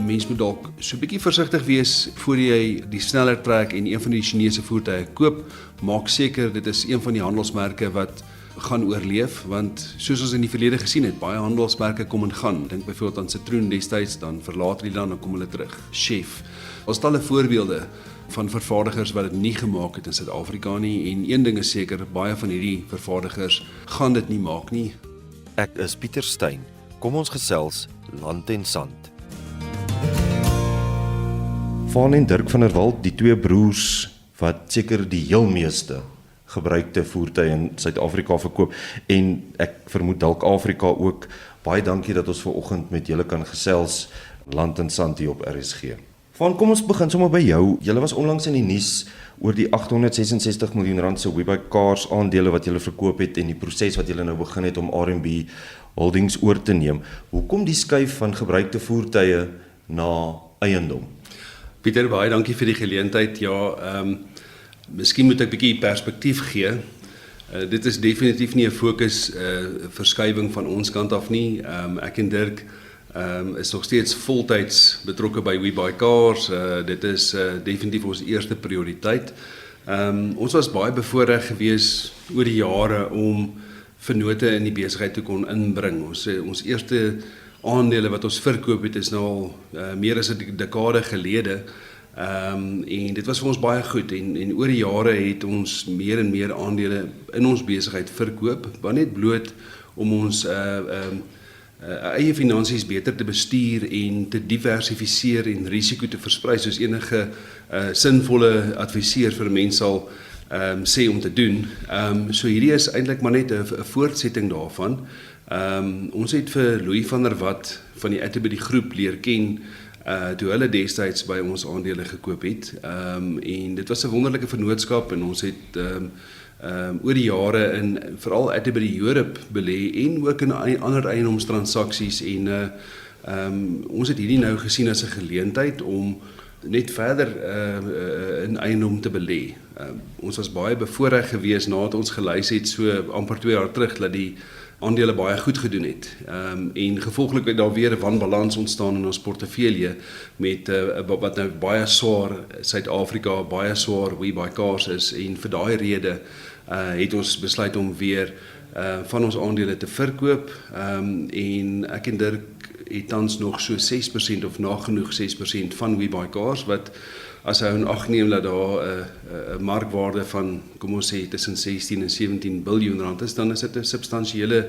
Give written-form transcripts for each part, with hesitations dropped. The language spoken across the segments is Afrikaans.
Mens moet dalk so 'n bietjie versigtig wees voor jy die sneller trek en een van die Chinese voertuie koop. Maak seker dit is een van die handelsmerke wat gaan oorleef, want soos ons in die verlede gesien het, baie handelsmerke kom en gaan. Dink byvoorbeeld aan Citroen destyds, dan verlaat hulle dan kom hulle terug. Chef. Ons talle voorbeelde van vervaardigers wat dit nie gemaak het in Suid-Afrika nie, en een ding is seker, baie van hierdie vervaardigers gaan dit nie maak nie. Ek is Pieter Steyn. Kom ons gesels land en sand. Van en Dirk van der Walt, die twee broers wat seker die heel meeste gebruikte voertuie in Suid-Afrika verkoop, en ek vermoed dalk Afrika ook. Baie dankie dat ons vanoggend met julle kan gesels, land en sand hier op RSG. Van, kom ons begin sommer by jou. Julle was onlangs in die nuus oor die 866 miljoen rand se WeBuyCars aandele wat julle verkoop het en die proses wat julle nou begin het om RMB Holdings oor te neem. Hoekom die skuif van gebruikte voertuie na eiendom? Pieter, baie dankie vir die geleentheid. Ja, miskien moet ek 'n bietjie perspektief gee. Dit is definitief nie 'n fokus verskuiwing van ons kant af nie. Ek en Dirk is nog steeds voltyds betrokke by WeBuyCars. Dit is definitief ons eerste prioriteit. Ons was baie bevoorreg gewees oor die jare om vennote in die besigheid te kon inbring. Ons eerste aandele wat ons verkoop het is nou al meer as 'n dekade gelede. En dit was vir ons baie goed en oor die jare het ons meer en meer aandele in ons besigheid verkoop, maar net bloot om ons eie finansies beter te bestuur en te diversifiseer en risiko te versprei, soos enige sinvolle adviseur vir mense sal sê om te doen. So hierdie is eintlik maar net 'n voortsetting daarvan. Ons het vir Louis van der Walt van die Atterbury groep leer ken toe hulle destyds by ons aandele gekoop het. En dit was 'n wonderlike vennootskap en ons het oor die jare in veral Atterbury Europe belê en ook in ander eiendomstransaksies en ons het hierdie nou gesien as 'n geleentheid om net verder in eiendom te belê. Ons was baie bevoorreg geweest nadat ons gelys het so amper 2 jaar terug dat die aandele baie goed gedoen het. En gevolglik het daar weer 'n wanbalans ontstaan in ons portefeulje met wat nou baie swaar Suid-Afrika, baie swaar WeBuyCars is en vir daai rede het ons besluit om weer van ons aandele te verkoop en ek en Dirk het tans nog so 6% of nagenoeg 6% van WeBuyCars wat as hy in ag neem dat daar 'n markwaarde van kom ons sê tussen 16 en 17 biljoen rand is, dan is dit 'n substansiële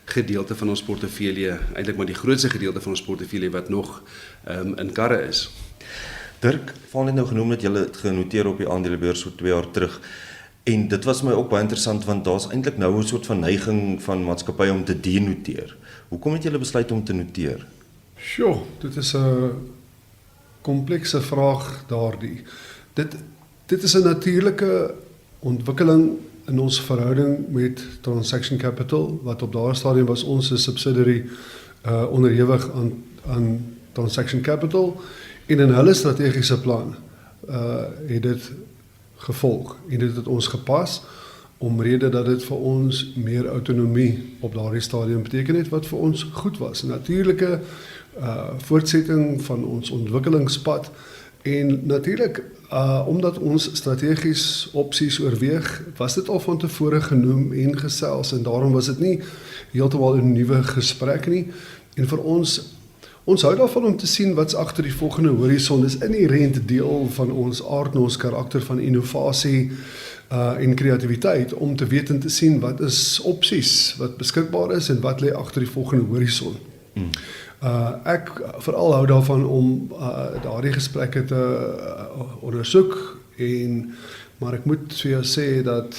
gedeelte van ons portefeulje, eintlik maar die grootste gedeelte van ons portefeulje wat nog in karre is. Dirk, Van het nou genoem dat julle het genoteer op die aandelebeurs so 2 jaar terug. En dit was my ook baie interessant want daar's eintlik nou 'n soort van neiging van maatskappye om te denoteer. Hoekom het julle besluit om te noteer? Sjoe, dit is 'n komplekse vraag daardie. Dit is 'n natuurlike ontwikkeling in ons verhouding met Transaction Capital, wat op daardie stadium was ons subsidiary onderhewig aan Transaction Capital en in hulle strategiese plan het dit gevolg en dit het ons gepas omrede dat dit vir ons meer autonomie op daardie stadium beteken het wat vir ons goed was. 'n Natuurlike voortsetting van ons ontwikkelingspad en natuurlik omdat ons strategies opsies oorweeg, was dit al van tevore genoem en gesels en daarom was dit nie heeltemal 'n nuwe gesprek nie en vir ons hou daarvan om te sien wat's agter die volgende horison. Dis inherent deel van ons aard en ons karakter van innovasie en kreatiwiteit om te weet en te sien wat is opsies wat beskikbaar is en wat lê agter die volgende horison. Ek veral hou daarvan om daardie gesprekke te ondersoek maar ek moet vir jou sê dat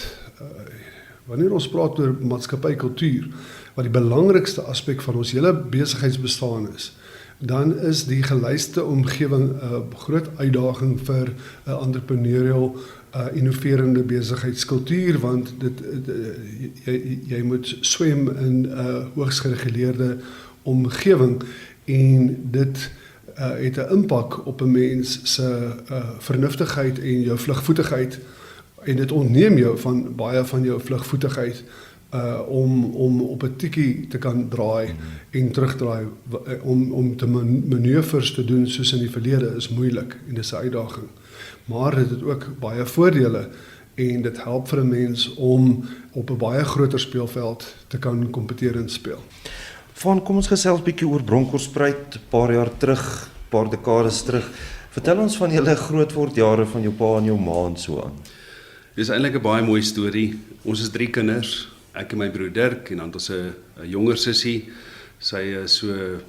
wanneer ons praat oor maatskappykultuur, wat die belangrikste aspek van ons hele besigheidsbestaan is, dan is die gelyste omgewing 'n groot uitdaging vir 'n entrepreneurial innoverende besigheidskultuur, want jy moet swem in 'n hoogs gereguleerde omgewing en dit het 'n impak op 'n mens se vernuftigheid en jou vlugvoetigheid en dit ontneem jou van baie van jou vlugvoetigheid om op 'n tikkie te kan draai en terugdraai om te manoeuvres te doen soos in die verlede is moeilik en dis 'n uitdaging. Maar dit het ook baie voordele en dit help vir 'n mens om op 'n baie groter speelveld te kan kompeteer en speel. Van, kom ons gesels bietjie oor Bronkhorstspruit, 'n paar jaar terug, 'n paar dekades terug. Vertel ons van julle grootwordjare van jou pa en jou ma en so aan. Dis eintlik 'n baie mooi storie. Ons is 3 kinders, ek en my broer Dirk en dan het ons 'n jonger sussie. Sy is so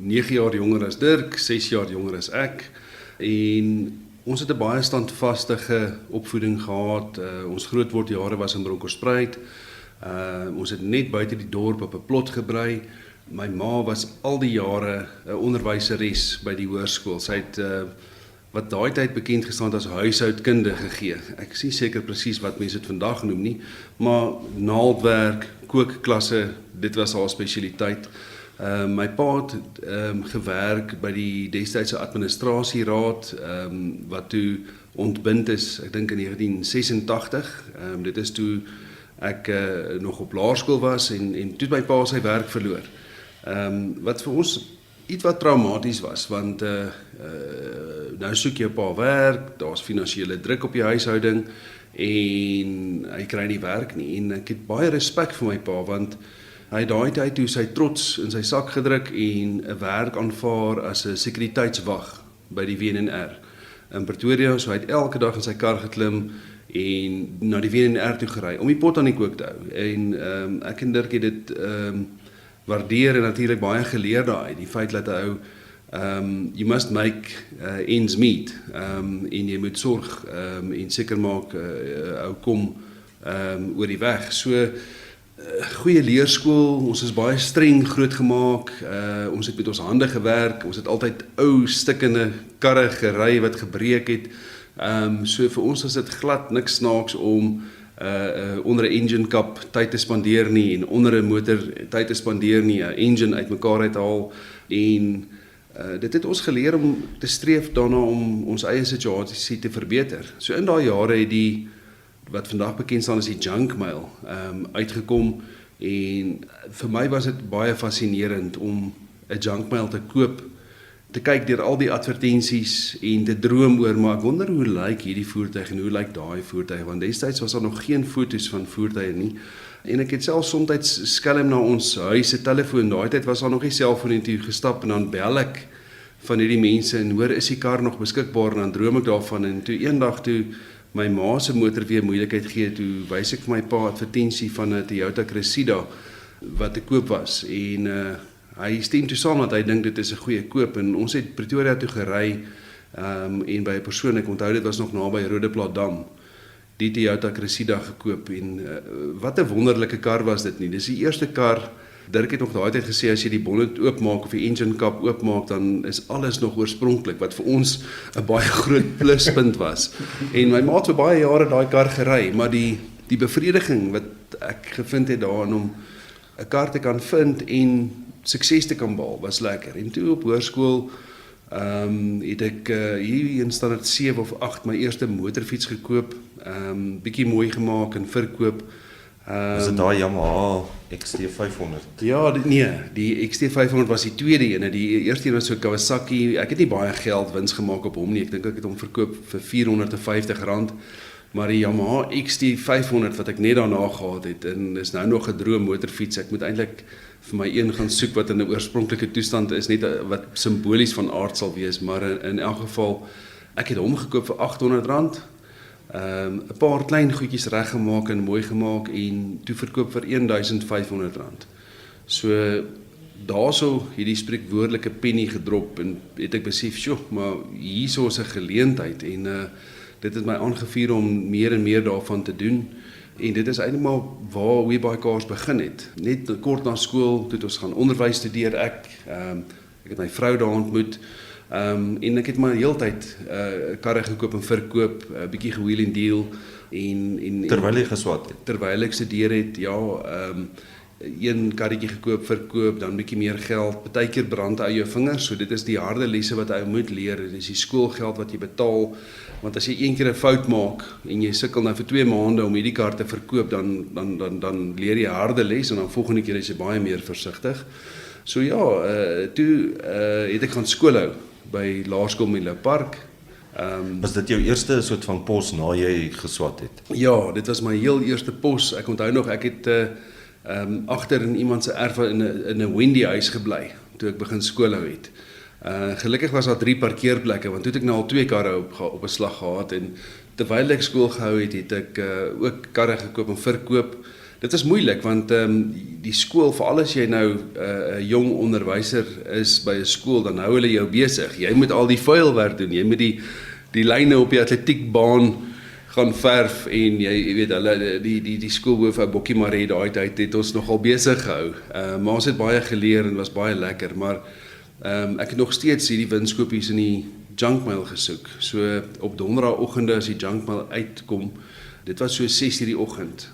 9 jaar jonger as Dirk, 6 jaar jonger as ek. En ons het 'n baie standvastige opvoeding gehad. Ons grootwordjare was in Bronkhorstspruit. Ons het net buite die dorp op 'n plot gebrei. My ma was al die jare 'n onderwyseres by die hoërskool. Sy het wat daai tyd bekend gestaan as huishoudkunde gegee. Ek is nie seker presies wat mense dit vandag noem nie, maar naaldwerk, kookklasse, dit was haar spesialiteit. My pa het gewerk by die destydse administrasieraad wat toe ontbind is, ek dink in 1986. Dit is toe ek nog op laerskool was en toe my pa sy werk verloor. Wat vir ons iets wat traumaties was, want nou soek jou pa werk, daar's finansiële druk op die huishouding en hy kry nie werk nie. En ek het baie respek vir my pa, want hy het daai tyd toe sy trots in sy sak gedruk en 'n werk aanvaar as 'n sekuriteitswag by die WNR in Pretoria. So hy het elke dag in sy kar geklim en na die WNR toe gery om die pot aan die kook te hou. En ek en Dirk het dit waardeer en natuurlik baie geleer daai, die feit dat hy you must make ends meet en jy moet sorg en seker maak ou kom oor die weg. So goeie leerskool, ons is baie streng grootgemaak, ons het met ons hande gewerk, ons het altyd ou stikkende karre gery wat gebreek het. So vir ons is dit glad niks snaaks om onder 'n engine cup tyd te spandeer nie en onder 'n motor tyd te spandeer nie, 'n engine uitmekaar uithaal en dit het ons geleer om te streef daarna om ons eie situasie te verbeter. So in daai jare het die wat vandag bekend staan as die junk mail uitgekom en vir my was dit baie fascinerend om 'n junk mail te koop, te kyk deur al die advertensies en te droom oor, maar ek wonder hoe lyk hierdie voertuig en hoe lyk daai voertuig, want destyds was daar nog geen foto's van voertuie nie. En ek het self soms skelm na ons huis se telefoon, daai tyd was daar nog nie selfoon en toe gestap en dan bel ek van hierdie mense en hoor is die kar nog beskikbaar en dan droom ek daarvan en toe eendag toe my ma se motor weer moeilikheid gee, toe wys ek vir my pa advertensie van 'n Toyota Cressida wat te koop was en hy stem toe saam dat hy dink dit is 'n goeie koop en ons het Pretoria toe gery en by 'n persoon, ek onthou dit was nog naby Rodeplaatdam, die Toyota Cressida gekoop en wat 'n wonderlike kar was dit nie. Dis die eerste kar, Dirk het nog daai tyd gesê as jy die bonnet oopmaak of die engine cap oopmaak dan is alles nog oorspronklik, wat vir ons 'n baie groot pluspunt was. En my ma het vir baie jare daai kar gery, maar die bevrediging wat ek gevind het daarin om 'n kar te kan vind en sukses te kan behaal was lekker. En toe op hoërskool het ek hier in standaard 7 of 8 my eerste motorfiets gekoop, bietjie mooi gemaak en verkoop. Is dit daai Yamaha XT500? Ja, die XT500 was die tweede ene. Die eerste een was so Kawasaki. Ek het nie baie geld wins gemaak op hom nie. Ek dink ek het hom verkoop vir R450. Maar die Yamaha XT500 wat ek net daarna gehad het en is nou nog 'n droom motorfiets. Ek moet eintlik vir my een gaan soek wat in 'n oorspronklike toestand is, net wat simbolies van aard sal wees, maar in elk geval ek het hom gekoop vir R800. 'n paar klein goedjies reggemaak en mooi gemaak en toe verkoop vir R1500. So daarso hierdie spreekwoordelike penny gedrop en het ek besef, "Sjoe, maar hierso is 'n geleentheid" en dit het my aangevuur om meer en meer daarvan te doen. En dit is eintlik maar waar WeBuyCars begin het. Net kort na skool, toe het ons gaan onderwys studeer, ek het my vrou daar ontmoet, en ek het maar heeltyd karre gekoop en verkoop, 'n bietjie gewheel and deal, en Terwyl jy geswat het? Terwyl ek studeer het, ja, een karretjie gekoop, verkoop, dan bietjie meer geld, partykeer brand uit jou vingers, so dit is die harde lesse wat jy moet leer, dit is die skoolgeld wat jy betaal, want as jy een keer 'n fout maak, en jy sukkel nou vir 2 maande om hierdie kar te verkoop, dan leer jy 'n harde les, en dan volgende keer is jy baie meer versigtig. So ja, toe het ek gaan skool hou, by Laerskool Menlo Park. Was dit jou eerste soort van pos na jy geswat het? Ja, dit was my heel eerste pos. Ek onthou nog, ek het agter in iemand se erf in 'n Wendy huis gebly toe ek begin skool hou het. Gelukkig was daar 3 parkeerplekke, want toe het ek nou al 2 karre op 'n slag gehad, en terwyl ek skool gehou het ek ook karre gekoop en verkoop. Dit is moeilik, want die skool, veral as jy nou 'n jong onderwyser is by 'n skool, dan hou hulle jou besig. Jy moet al die vuilwerk doen, jy moet die lyne op die atletiekbaan gaan verf, en jy weet hulle die skoolhoof ou Bokkie Maree daai tyd het ons nogal besig gehou. Maar ons het baie geleer en was baie lekker, maar ek het nog steeds hierdie winskoopies in die junkmail gesoek. So op donderdagoggende as die junkmail uitkom, dit was so 6:00 die oggend.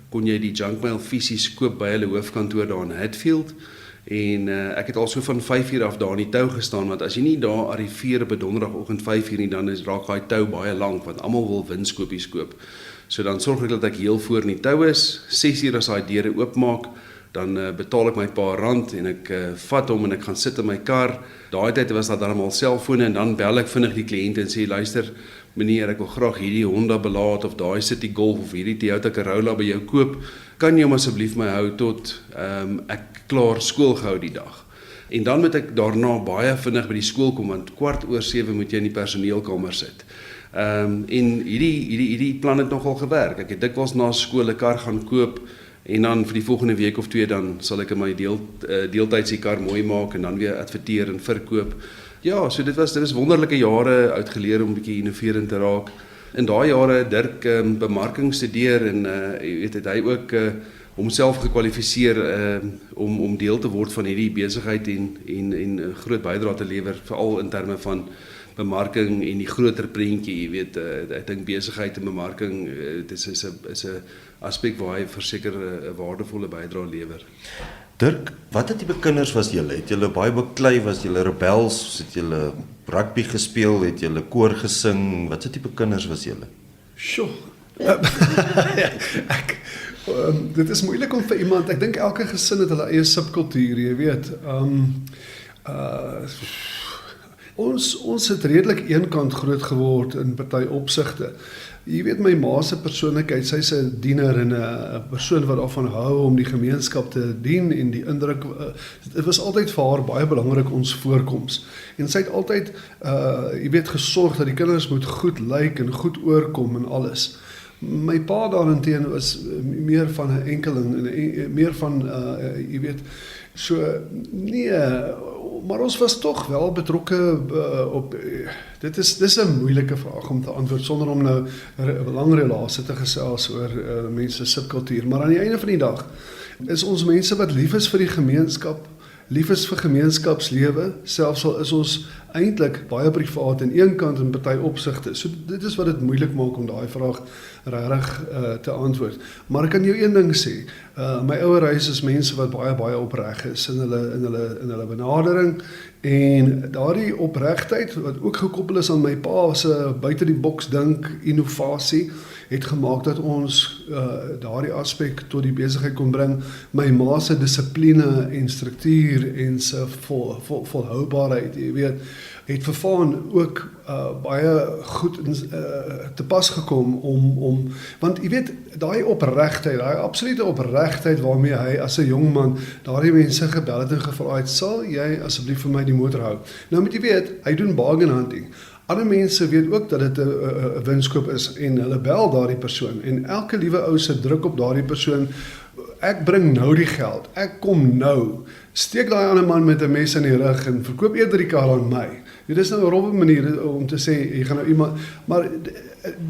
Kon jy die junkmail fisies koop by hulle hoofkantoor daar in Hatfield, en ek het al so van 5:00 af daar in die tou gestaan, want as jy nie daar arriveer op 'n donderdagoggend 5:00 nie, dan raak daai tou baie lank, want almal wil winskoopies koop. So dan sorg ek dat ek heel voor in die tou is, 6:00 as daai deure oopmaak, dan betaal ek my paar rand, en ek vat hom en ek gaan sit in my kar. Daai tyd was daar dan al selfone, en dan bel ek vinnig die kliënte en sê, luister, meneer, ek wil graag hierdie Honda Belaat of daai City Golf of hierdie Toyota Corolla by jou koop. Kan jy hom asseblief my hou tot ek klaar skool gehou die dag? En dan moet ek daarna baie vinnig by die skool kom, want 6:15 moet jy in die personeelkamer sit. En hierdie plan het nogal gewerk. Ek het dikwels na skool 'n kar gaan koop, en dan vir die volgende week of 2 dan sal ek in my deeltyds die kar mooi maak en dan weer adverteer en verkoop. Ja, so dit was wonderlike jare uitgeleer om 'n bietjie innoverend te raak. In daai jare Dirk bemarking studeer, en jy weet, het hy ook homself gekwalifiseer om deel te word van hierdie besigheid en 'n groot bydrae te lewer, veral in terme van bemarking en die groter prentjie. Jy weet, ek dink besigheid en bemarking dit is 'n aspek waar hy verseker 'n waardevolle bydrae lewer. Dirk, watter tipe kinders was julle? Het julle baie beklei, was julle rebels, het julle rugby gespeel, het julle koor gesing? Watter tipe kinders was julle? Sjoe. Dit is moeilik om vir iemand, ek dink elke gesin het hulle eie subkultuur, jy weet. Ons het redelik eenkant groot geword in party opsigte. Jy weet, my ma se persoonlikheid, sy's 'n diener en 'n persoon wat daarvan hou om die gemeenskap te dien, en die indruk, dit was altyd vir haar baie belangrik ons voorkoms. En sy het altyd, jy weet, gesorg dat die kinders moet goed lyk en goed oorkom en alles. My pa daarenteen was meer van 'n enkeling, meer van, jy weet, so, nee, maar ons was tog wel betrokke op, dis 'n moeilike vraag om te antwoord, sonder om nou 'n lang relasie te gesels oor mense subkultuur, maar aan die einde van die dag, is ons mense wat lief is vir die gemeenskap, lief is vir gemeenskapslewe, selfs al is ons eintlik baie privaat en eenkant in party opsigte. So dit is wat dit moeilik maak om daai vraag regtig te antwoord. Maar ek kan jou een ding sê, my ouer huis is mense wat baie opreg is in hulle benadering, en daardie opregtheid wat ook gekoppel is aan my pa se buite die boks dink, innovasie, het gemaak dat ons daardie aspek tot die besigheid kon bring. My ma se dissipline en struktuur en se volhoubaarheid, jy weet, het vir Vaan ook baie goed te pas gekom om want jy weet, daai opregtheid, daai absolute opregtheid waarmee hy as 'n jong man daardie mense gebel het en gevra het, sal jy asseblief vir my die motor hou? Nou moet jy weet, hy doen bargain hunting. Ander mense weet ook dat dit 'n winskoop is, en hulle bel daardie persoon, en elke liewe ou se druk op daardie persoon, ek bring nou die geld, ek kom nou, steek daai ander man met 'n mes in die rug en verkoop eerder die kar aan my. Dit is nou 'n rowwe manier om te sê, jy gaan nou iemand, maar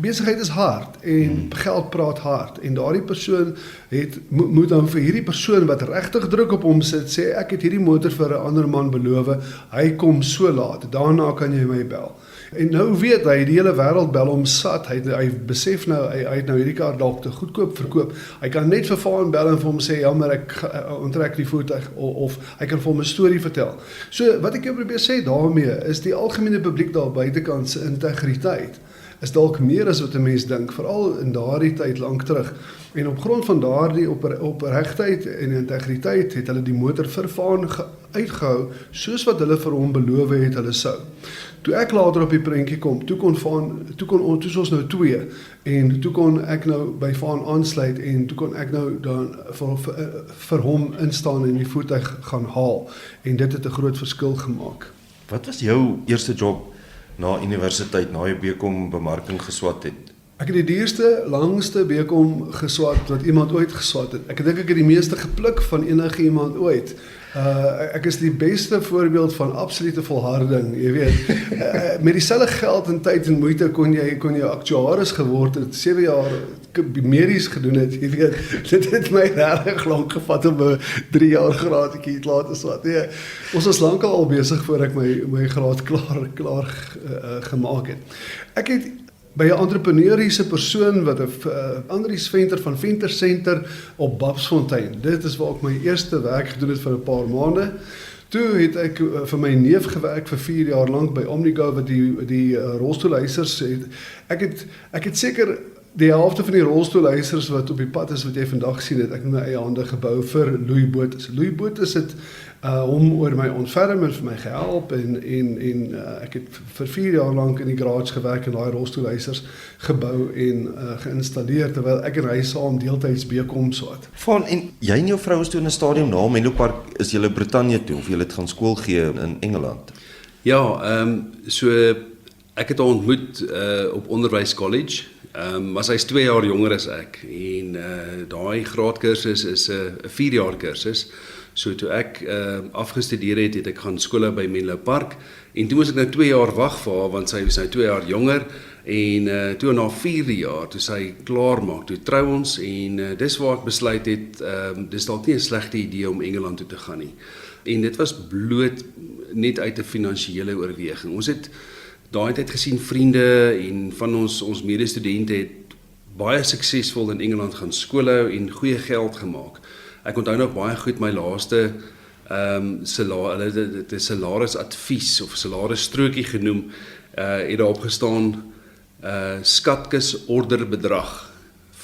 besigheid is hard, en geld praat hard, en daardie persoon moet dan vir hierdie persoon wat regtig druk op hom sit, sê, ek het hierdie motor vir 'n ander man beloof, hy kom so laat, daarna kan jy my bel. En nou weet hy, die hele wêreld bel hom sat. Hy besef nou, hy het nou hierdie kar dalk te goedkoop verkoop. Hy kan net vir Vaan bel en vir hom sê, ja, maar ek onttrek die voertuig, of hy kan vir hom 'n storie vertel. So, wat ek jou probeer sê daarmee, is die algemene publiek daar buitekant se integriteit is dalk meer as wat 'n mens dink, veral in daardie tyd lank terug. En op grond van daardie opregtheid en integriteit het hulle die motor vir Vaan uitgehou, soos wat hulle vir hom beloof het hulle sou. Toe ek later op die prentjie kom, toe is ons nou 2, en toe kon ek nou by Vaan aansluit, en toe kon ek nou dan vir hom instaan en die voertuig gaan haal, en dit het 'n groot verskil gemaak. Wat was jou eerste job na universiteit, na jy BCom bemarking geswat het? Ek het die duurste, langste BCom geswat wat iemand ooit geswat het. Ek dink ek het die meeste gepluk van enige iemand ooit. Ek is die beste voorbeeld van absolute volharding, jy weet. Met dieselfde geld en tyd en moeite kon jy aktuaris geword het, 7 jaar medies gedoen het, jy weet. Dit het my regtig lank gevat om 'n 3 jaar graadjie te laat swat. Nee, ons was lankal al besig voor ek my graad klaar gemaak het. Ek het by 'n entrepreneuriese persoon wat 'n Andries Venter van Venter Center op Babsfontein. Dit is waar ek my eerste werk gedoen het vir 'n paar maande. Toe het ek vir my neef gewerk vir 4 jaar lank by Omnigo wat die rolstoelhuisers het. Ek het seker die helfte van die rolstoelhuisers wat op die pad is wat jy vandag sien het, ek met my eie hande gebou vir Louis Botha. Louis Botha het hom oor my ontferm en vir my gehelp en ek het vir 4 jaar lank in die garage gewerk en daai rolstoelhuisers gebou en geïnstalleer terwyl ek en hy saam deeltyds BCom swat. Vaan, en jy en jou vrou is toe in 'n stadium na Menlo Park, is julle Brittanje toe of julle het gaan skool gee in Engeland? Ja, so ek het hom ontmoet op Onderwys College. Maar hy's 2 jaar jonger as ek en daai graadkursus is 'n 4 jaar kursus. So toe ek afgestudeer het ek gaan skole by Menlo Park en toe moes ek nou 2 jaar wag vir haar want sy is nou 2 jaar jonger en toe na 4 jaar toe sy klaar maak, toe trou ons en dis waar ek besluit het dis dalk nie 'n slegte idee om Engeland toe te gaan nie. En dit was bloot net uit 'n finansiële oorweging. Ons het daai tyd gesien vriende en van ons medestudente het baie suksesvol in Engeland gaan skole hou en goeie geld gemaak. Ek onthou nog baie goed my laaste salarisadvies of salarisstrokie genoem het daarop gestaan skatkis orderbedrag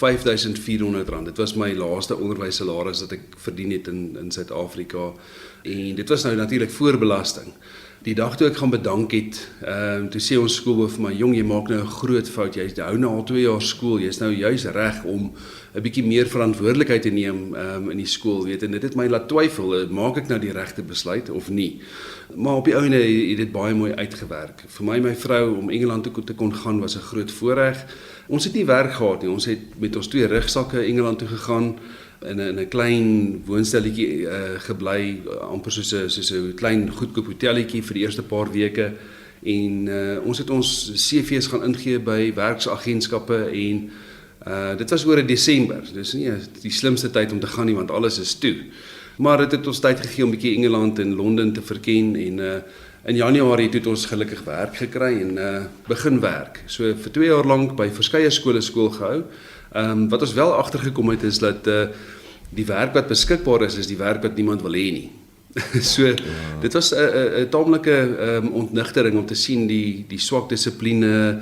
R5.400. Dit was my laaste onderwyssalaris wat ek verdien het in Suid-Afrika en dit was nou natuurlik voor belasting. Die dag toe ek gaan bedank het, toe sê ons skoolhoof vir my, jong, jy maak nou 'n groot fout, jy hou nou al 2 jaar skool, jy's nou juis reg om 'n bietjie meer verantwoordelikheid te neem in die skool, weet, en dit het my laat twyfel, maak ek nou die regte besluit of nie? Maar op die ouene het dit baie mooi uitgewerk. Vir my en my vrou om Engeland toe te kon gaan was 'n groot voorreg. Ons het nie werk gehad nie, ons het met ons 2 rugsakke Engeland toe gegaan, in 'n klein woonstelletjie gebly, amper soos 'n klein goedkoop hotelletjie vir die eerste paar weke en ons het ons CV's gaan ingee by werksagentskappe en dit was oor in Desember. Dis nie die slimste tyd om te gaan nie want alles is toe. Maar dit het ons tyd gegee om 'n bietjie Engeland en Londen te verken en in Januarie het ons gelukkig werk gekry en begin werk. So vir 2 jaar lank by verskeie skole skool gehou. Wat ons wel agtergekom het is dat die werk wat beskikbaar is die werk wat niemand wil hê nie. So dit was 'n taamlike ontnigtering om te sien die swak dissipline,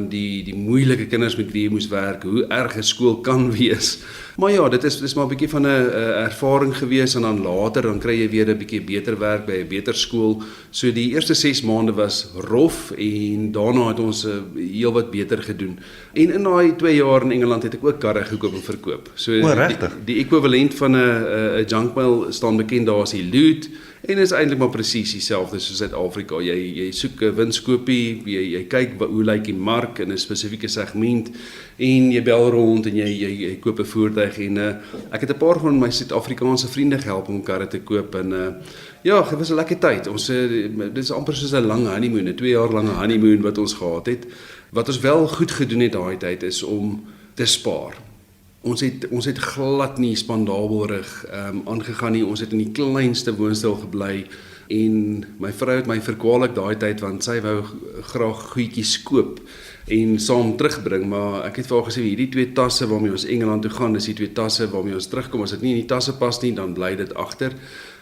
die moeilike kinders met wie jy moes werk, hoe erg 'n skool kan wees. Maar ja, dit is maar 'n bietjie van 'n ervaring gewees en dan later dan kry jy weer 'n bietjie beter werk by 'n beter skool. So die eerste 6 maande was rof en daarna het ons heel wat beter gedoen. En in daai 2 jaar in Engeland het ek ook karre gekoop en verkoop. So die ekwivalent van 'n junkmail staan bekend daar as die loot. En is eintlik maar presies dieselfde soos Suid-Afrika. Jy soek 'n winskoopie, jy kyk hoe lyk die mark in 'n spesifieke segment en jy bel rond en jy koop 'n voertuig en ek het 'n paar van my Suid-Afrikaanse vriende gehelp om karre te koop en ja, dit was 'n lekker tyd. Ons dit is amper soos 'n lang honeymoon, 'n 2 jaar lange honeymoon wat ons gehad het. Wat ons wel goed gedoen het daai tyd is om te spaar. Ons het glad nie spandabelrig aangegaan nie. Ons het in die kleinste woonstel gebly. En my vrou het my verkwalik daai tyd want sy wou graag goedjies koop en saam terugbring, maar ek het vir haar gesê hierdie 2 tasse waarmee ons Engeland toe gaan, dis die 2 tasse waarmee ons terugkom. As dit nie in die tasse pas nie, dan bly dit agter.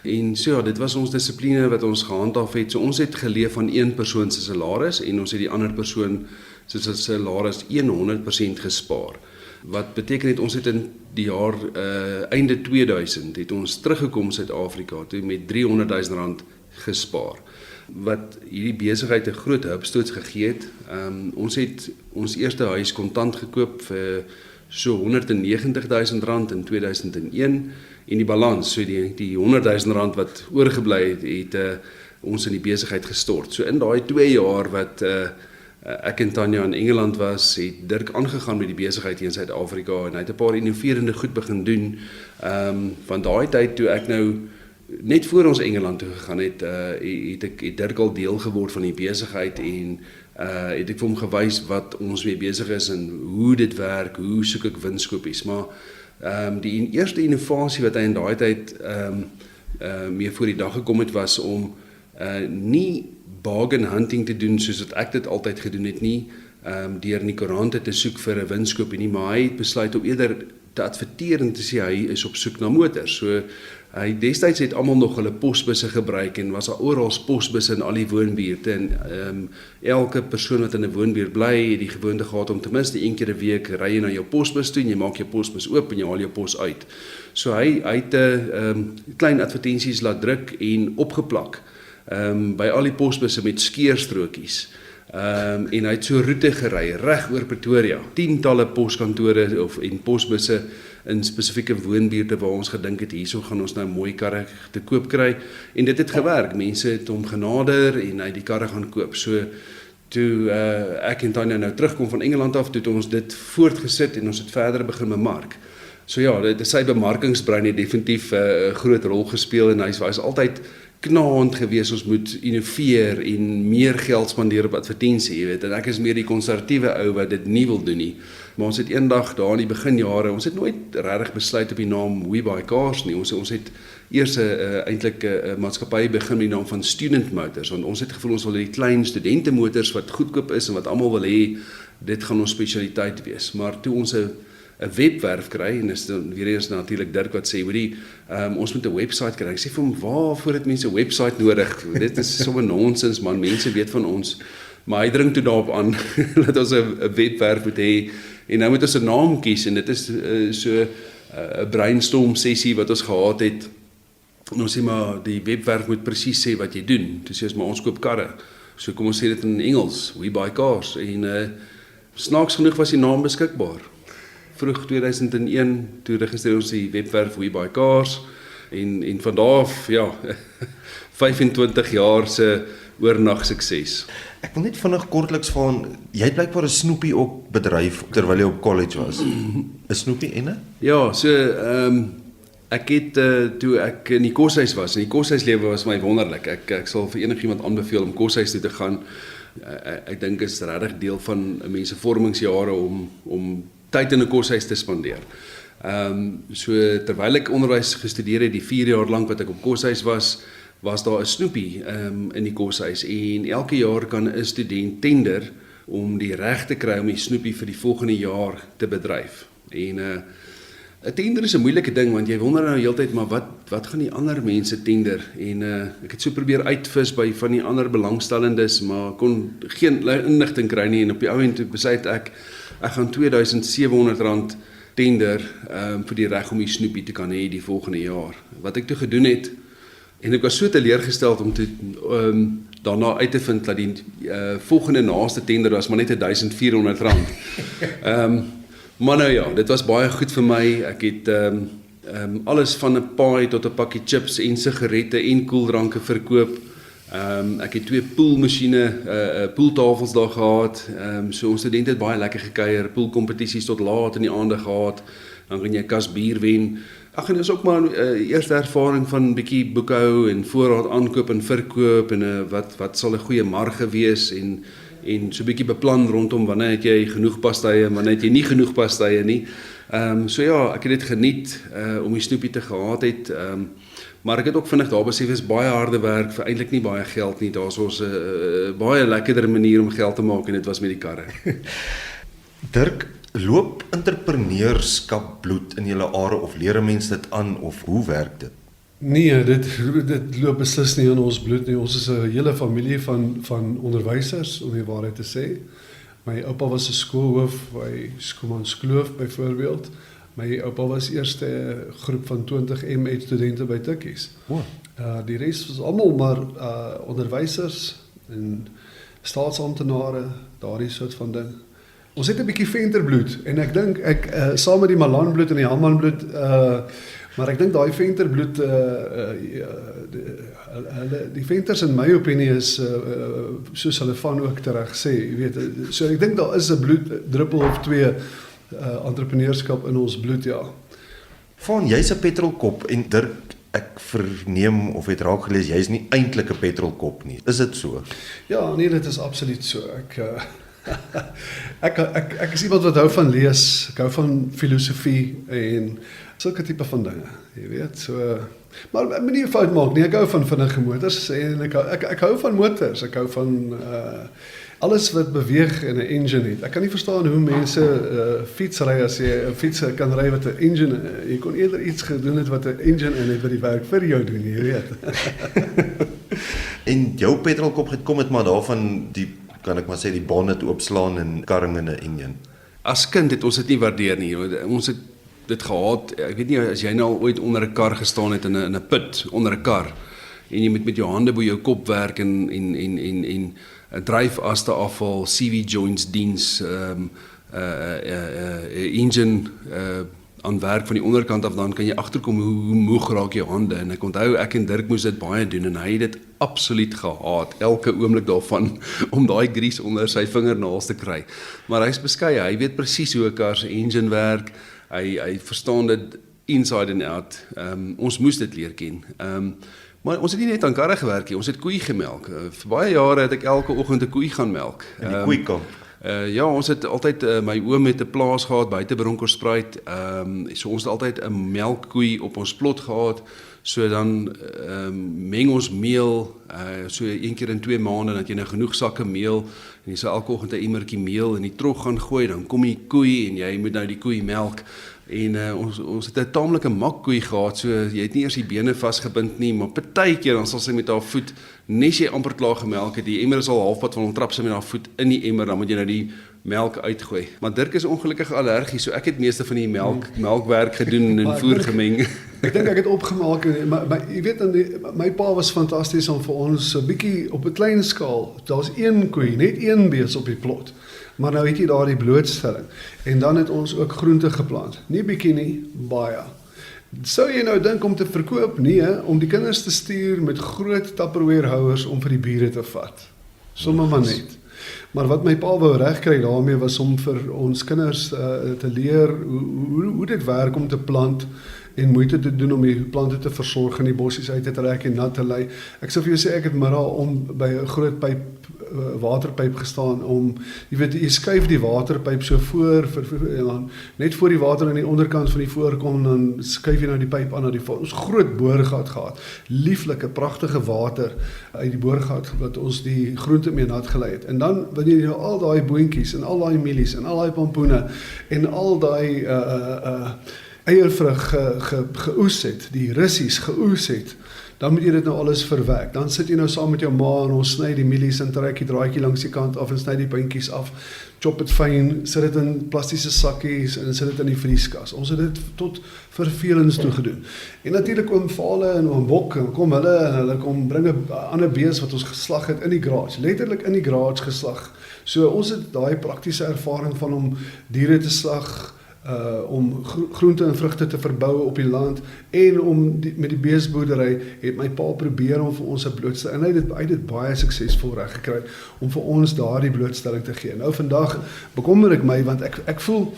En so ja, dit was ons dissipline wat ons gehandhaaf het. So ons het geleef van een persoon se salaris en ons het die ander persoon se salaris 100% gespaar. Wat beteken het ons het in die jaar einde 2000 het ons teruggekom Suid-Afrika toe met R300 000 gespaar. Wat hierdie besigheid 'n groot hupstoot gegee het. Ons het ons eerste huis kontant gekoop vir so R190 000 in 2001 en die balans, so die R100 000 wat oorgebly het ons in die besigheid gestort. So in daai 2 jaar wat ek en Tanya in Engeland was, het Dirk aangegaan met die besigheid hier in Suid-Afrika en hy het 'n paar innoverende goed begin doen. Van daai tyd toe ek nou net voor ons Engeland toe gegaan het, het Dirk al deel geword van die besigheid en het ek vir hom gewys wat ons mee besig is en hoe dit werk, hoe soek ek winskoopies. Maar die eerste innovasie wat hy in daai tyd mee voor die dag gekom het was om nie bargain hunting te doen soos wat ek dit altyd gedoen het nie, deur in die koerante te soek vir 'n winskoopie nie, maar hy het besluit om eerder te adverteer en te sê hy is op soek na motors. So hy destyds het almal nog hulle posbusse gebruik en was daar oral posbusse in al die woonbuurte en elke persoon wat in 'n woonbuurt bly het die gewoonte gehad om ten minste 1 keer 'n week ry jy na jou posbus toe en jy maak jou posbus oop en jy haal jou pos uit. So hy het klein advertensies laat druk en opgeplak by al die posbusse met skeerstrokies. En hy het so roete gery reg oor Pretoria, tientalle poskantore en posbusse in spesifieke woonbuurte waar ons gedink het hierso gaan ons nou mooi karre te koop kry en dit het gewerk. Mense het hom genader en hy die karre gaan koop. So toe ek en Tanya nou terugkom van Engeland af, toe het ons dit voortgesit en ons het verder begin bemark. So ja, sy bemarkingsbrein het definitief 'n groot rol gespeel en hy is altyd knaand gewees, ons moet innoveer en meer geld spandeer op advertensie, jy weet, en ek is meer die konservatiewe ou wat dit nie wil doen nie, maar ons het eendag daar in die beginjare, ons het nooit regtig besluit op die naam We Buy Cars nie, ons het eers eintlik 'n maatskappy begin met die naam van Student Motors, want ons het gevoel ons wil die klein studentemotors wat goedkoop is en wat almal wil hê, dit gaan ons spesialiteit wees, maar toe ons 'n webwerf kry, en is dan weer eens natuurlik Dirk wat sê, hoorie, ons moet 'n website kry. Ek sê vir hom, waarvoor het mense 'n website nodig? Dit is sommer nonsens man, mense weet van ons. Maar hy dring toe daarop aan, dat ons 'n webwerf moet hê, en nou moet ons 'n naam kies, en dit is so 'n brainstorm sessie wat ons gehad het, en ons sê maar, die webwerf moet presies sê wat jy doen. Toe sê ons, maar ons koop karre. So kom ons sê dit in Engels, We Buy Cars, en snaaks genoeg was die naam beskikbaar. Vroeg 2001, toe registreer ons die webwerf We Buy Cars en van daar af, ja, 25 jaar se oornag sukses. Ek wil net vinnig kortliks van, jy het blykbaar 'n snoepie ook bedryf terwyl jy op college was. 'n Snoepie enne? Ja, so ek het toe ek in die koshuis was, en die koshuislewe was my wonderlik. Ek sal vir enigiemand aanbeveel om koshuis toe te gaan. Ek dink is regtig deel van 'n mens se vormingsjare om tyd in 'n koshuis te spandeer. So terwyl ek onderwys gestudeer het, die 4 jaar lank wat ek op koshuis was daar 'n snoepie in die koshuis en elke jaar kan 'n student tender om die reg te kry om die snoepie vir die volgende jaar te bedryf. En 'n tender is 'n moeilike ding want jy wonder nou heeltyd maar wat gaan die ander mense tender en ek het so probeer uitvis by van die ander belangstellendes maar kon geen inligting kry nie en op die ou end besluit ek gaan R2700 tender vir die reg om die snoepie te kan hê die volgende jaar. Wat ek toe gedoen het en ek was so teleurgesteld om te daarna uit te vind dat die volgende naaste tender was maar net R1400. Maar nou ja, dit was baie goed vir my. Ek het alles van 'n paai tot 'n pakkie chips en sigarette en koeldranke verkoop. Ek het 2 poolmasjiene, pooltafels daar gehad. So ons studente het baie lekker gekuier, poolkompetisies tot laat in die aande gehad. Dan kan jy 'n kas bier wen. Ag en dis ook maar eerste ervaring van bietjie boekhou en voorraad aankoop en verkoop en wat sal 'n goeie marge wees en so 'n bietjie beplan rondom wanneer het jy genoeg pastye en wanneer het jy nie genoeg pastye nie. So ja, ek het dit geniet om die snoepie te gehad het. Maar ek het ook vinnig daar besef is baie harde werk vir eintlik nie baie geld nie. Daar's ons 'n baie lekkerder manier om geld te maak en dit was met die karre. Dirk, loop entrepreneurskap bloed in julle are of leer 'n mens dit aan of hoe werk dit? Nee, dit loop beslis nie in ons bloed nie. Ons is 'n hele familie van onderwysers, om die waarheid te sê. My oupa was 'n skoolhoof by Schoemanskloof byvoorbeeld. My oupa was eerste groep van 20 M.Ed studente by Tikkies. Die res was almal maar onderwysers en staatsamptenare, daardie soort van ding. Ons het 'n bietjie venterbloed en ek dink saam met die Malanbloed en die Hammanbloed, maar ek dink daai venterbloed die venters in my opinie is soos hulle van ook tereg sê, jy weet, so ek dink daar is 'n bloeddruppel of twee entrepreneurskap in ons bloed, ja. Van jy's 'n petrolkop en Dirk, ek verneem of het raak gelees jy's nie eintlik 'n petrolkop nie. Is dit so? Ja, nee, dit is absoluut so. Ek is iemand wat hou van lees, ek hou van filosofie en sulke tipe van dinge, jy weet, so. Maar moenie 'n fout maak nie, ek hou van vinnige motors en ek hou van motors, ek hou van alles wat beweeg en 'n engine het. Ek kan nie verstaan hoe mense fietsry as jy 'n fiets kan ry wat 'n engine, jy kon eerder iets gedoen het wat 'n engine in het wat die werk vir jou doen, jy weet. En jou petrolkop gekom het maar daarvan die, kan ek maar sê, die bonnet oopslaan en karring in 'n enjin. As kind het ons dit nie waardeer nie. Ons het dit gehaat. Ek weet nie as jy nou al ooit onder 'n kar gestaan het in 'n put onder 'n kar en jy moet met jou hande bo jou kop werk en 'n dryfas te afhaal, CV joints diens, engine aan werk van die onderkant af, dan kan jy agterkom hoe moeg raak jou hande. En ek onthou ek en Dirk moes dit baie doen en hy het dit absoluut gehaat, elke oomblik daarvan, om daai grease onder sy vingernaels te kry. Maar hy's beskeie, hy weet presies hoe 'n kar se engine werk. Hy verstaan dit inside and out. Ons moes dit leer ken. Maar ons het nie net aan karre gewerk nie, ons het koei gemelk. Vir baie jare het ek elke oggend 'n koei gaan melk. In die koeikamp. Ja, ons het altyd my oom het 'n plaas gehad buite Bronkhorstspruit. So ons het altyd 'n melkkoei op ons plot gehad. So dan meng ons meel so 1 keer in 2 maande, dat jy nou genoeg sakke meel en jy sal elke oggend 'n emmertjie meel in die trog gaan gooi, dan kom die koei en jy moet nou die koei melk. En ons het 'n taamlike makkoei gehad, so jy het nie eers die bene vasgebind nie, maar partykeer dan sal sy met haar voet, nes jy amper klaar gemelk het, die emmer is al halfpad van hom, trap sy met haar voet in die emmer, dan moet jy nou die melk uitgooi. Maar Dirk is ongelukkig allergies, so ek het meeste van die melkwerk gedoen en voer gemeng. Ek dink ek het opgemaak, maar jy weet, my pa was fantasties om vir ons 'n bietjie op 'n klein skaal, daar's 1 koei, net 1 bees op die plot. Maar nou het jy daar die blootstelling. En dan het ons ook groente geplant. Nie bietjie nie, baie. Sou jy nou dink om te verkoop? Nee, om die kinders te stuur met groot Tupperware houers om vir die bure te vat. Sommige maar net. Maar wat my pa wou regkry daarmee was om vir ons kinders te leer hoe dit werk om te plant en moeite te doen om die plante te versorg en die bossies uit te trek en nat te lei. Ek sou vir jou sê ek het middag om by 'n groot waterpyp gestaan om, jy weet, jy skuif die waterpyp so voor en dan net voor die water aan die onderkant van die voorkom, dan skuif jy nou die pyp aan na die ons groot boorgat gehad. Lieflike, pragtige water uit die boorgat wat ons die groente mee nat gelei het. En dan wanneer jy nou al daai boontjies en al daai mielies en al daai pompoene en al daai eiervrug geoes het, die russies geoes het, dan moet jy dit nou alles verwerk. Dan sit jy nou saam met jou ma en ons sny die mielies en trek die draadjie langs die kant af en sny die puntjies af, chop dit fyn, sit dit in plastiese sakkies en sit dit in die vrieskas. Ons het dit tot vervelings toe gedoen. En natuurlik oom Vale en oom Bok, kom hulle en hulle kom bring 'n ander bees wat ons geslag het in die garage, letterlik in die garage geslag. So ons het daai praktiese ervaring van om diere te slag, om groente en vrugte te verbou op die land en om met die beesboerdery het my pa probeer om vir ons 'n blootstelling, en hy het dit baie suksesvol reg gekry om vir ons daardie blootstelling te gee. Nou vandag bekommer ek my want ek voel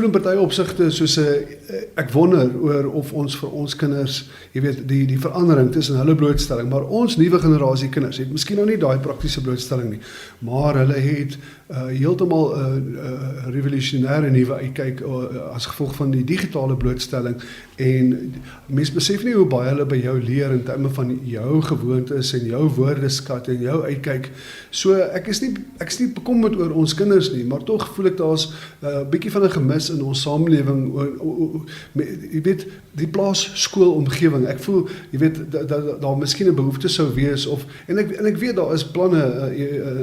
in party opsigte soos ek wonder oor of ons vir ons kinders, jy weet, die verandering tussen hulle blootstelling, maar ons nuwe generasie kinders het miskien nou nie daai praktiese blootstelling nie, maar hulle het heeltemal revolusionêre nuwe uitkyk as gevolg van die digitale blootstelling en mense besef nie hoe baie hulle by jou leer in terme van jou gewoontes en jou woordeskat en jou uitkyk. So ek is nie bekommerd oor ons kinders nie, maar tog voel ek daar's 'n bietjie van 'n gemis in ons samelewing. Jy weet, die plaas skoolomgewing. Ek voel, jy weet, daar miskien 'n behoefte sou wees en ek weet daar is planne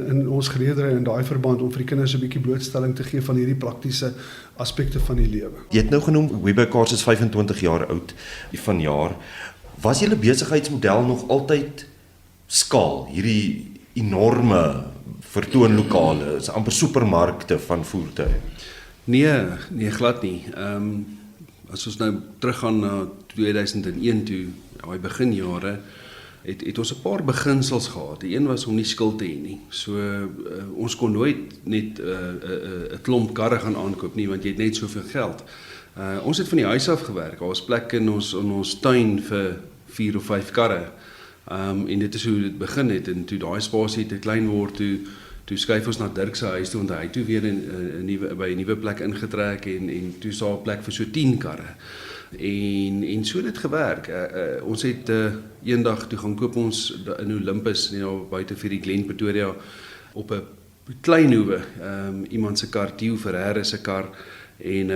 in ons geleerdere in daai verband om vir die kinders 'n bietjie blootstelling te gee van hierdie praktiese aspekte van die lewe. Jy het nou genoem Webekaars is 25 jaar oud vanjaar. Was julle besigheidsmodel nog altyd skaal, hierdie enorme vertoonlokale, is amper supermarkte van voertuie? Nee, glad nie. As ons nou teruggaan na 2001 toe, daai beginjare, het ons 'n paar beginsels gehad. Die een was om nie skuld te hê nie. So ons kon nooit net 'n klomp karre gaan aankoop nie, want jy het net soveel geld. Ons het van die huis af gewerk. Daar was plek in ons tuin vir 4 of 5 karre. En dit is hoe dit begin het, en toe daai spasie te klein word, toe skuif ons na Dirk se huis toe, want hy het toe weer by 'n nuwe plek ingetrek en toe is daar 'n plek vir so 10 karre. En so het dit gewerk. Ons het eendag toe gaan koop ons in Olympus, buite vir die Glen Pretoria, op 'n klein hoewe, iemand se kar, Theo Ferreira se kar, en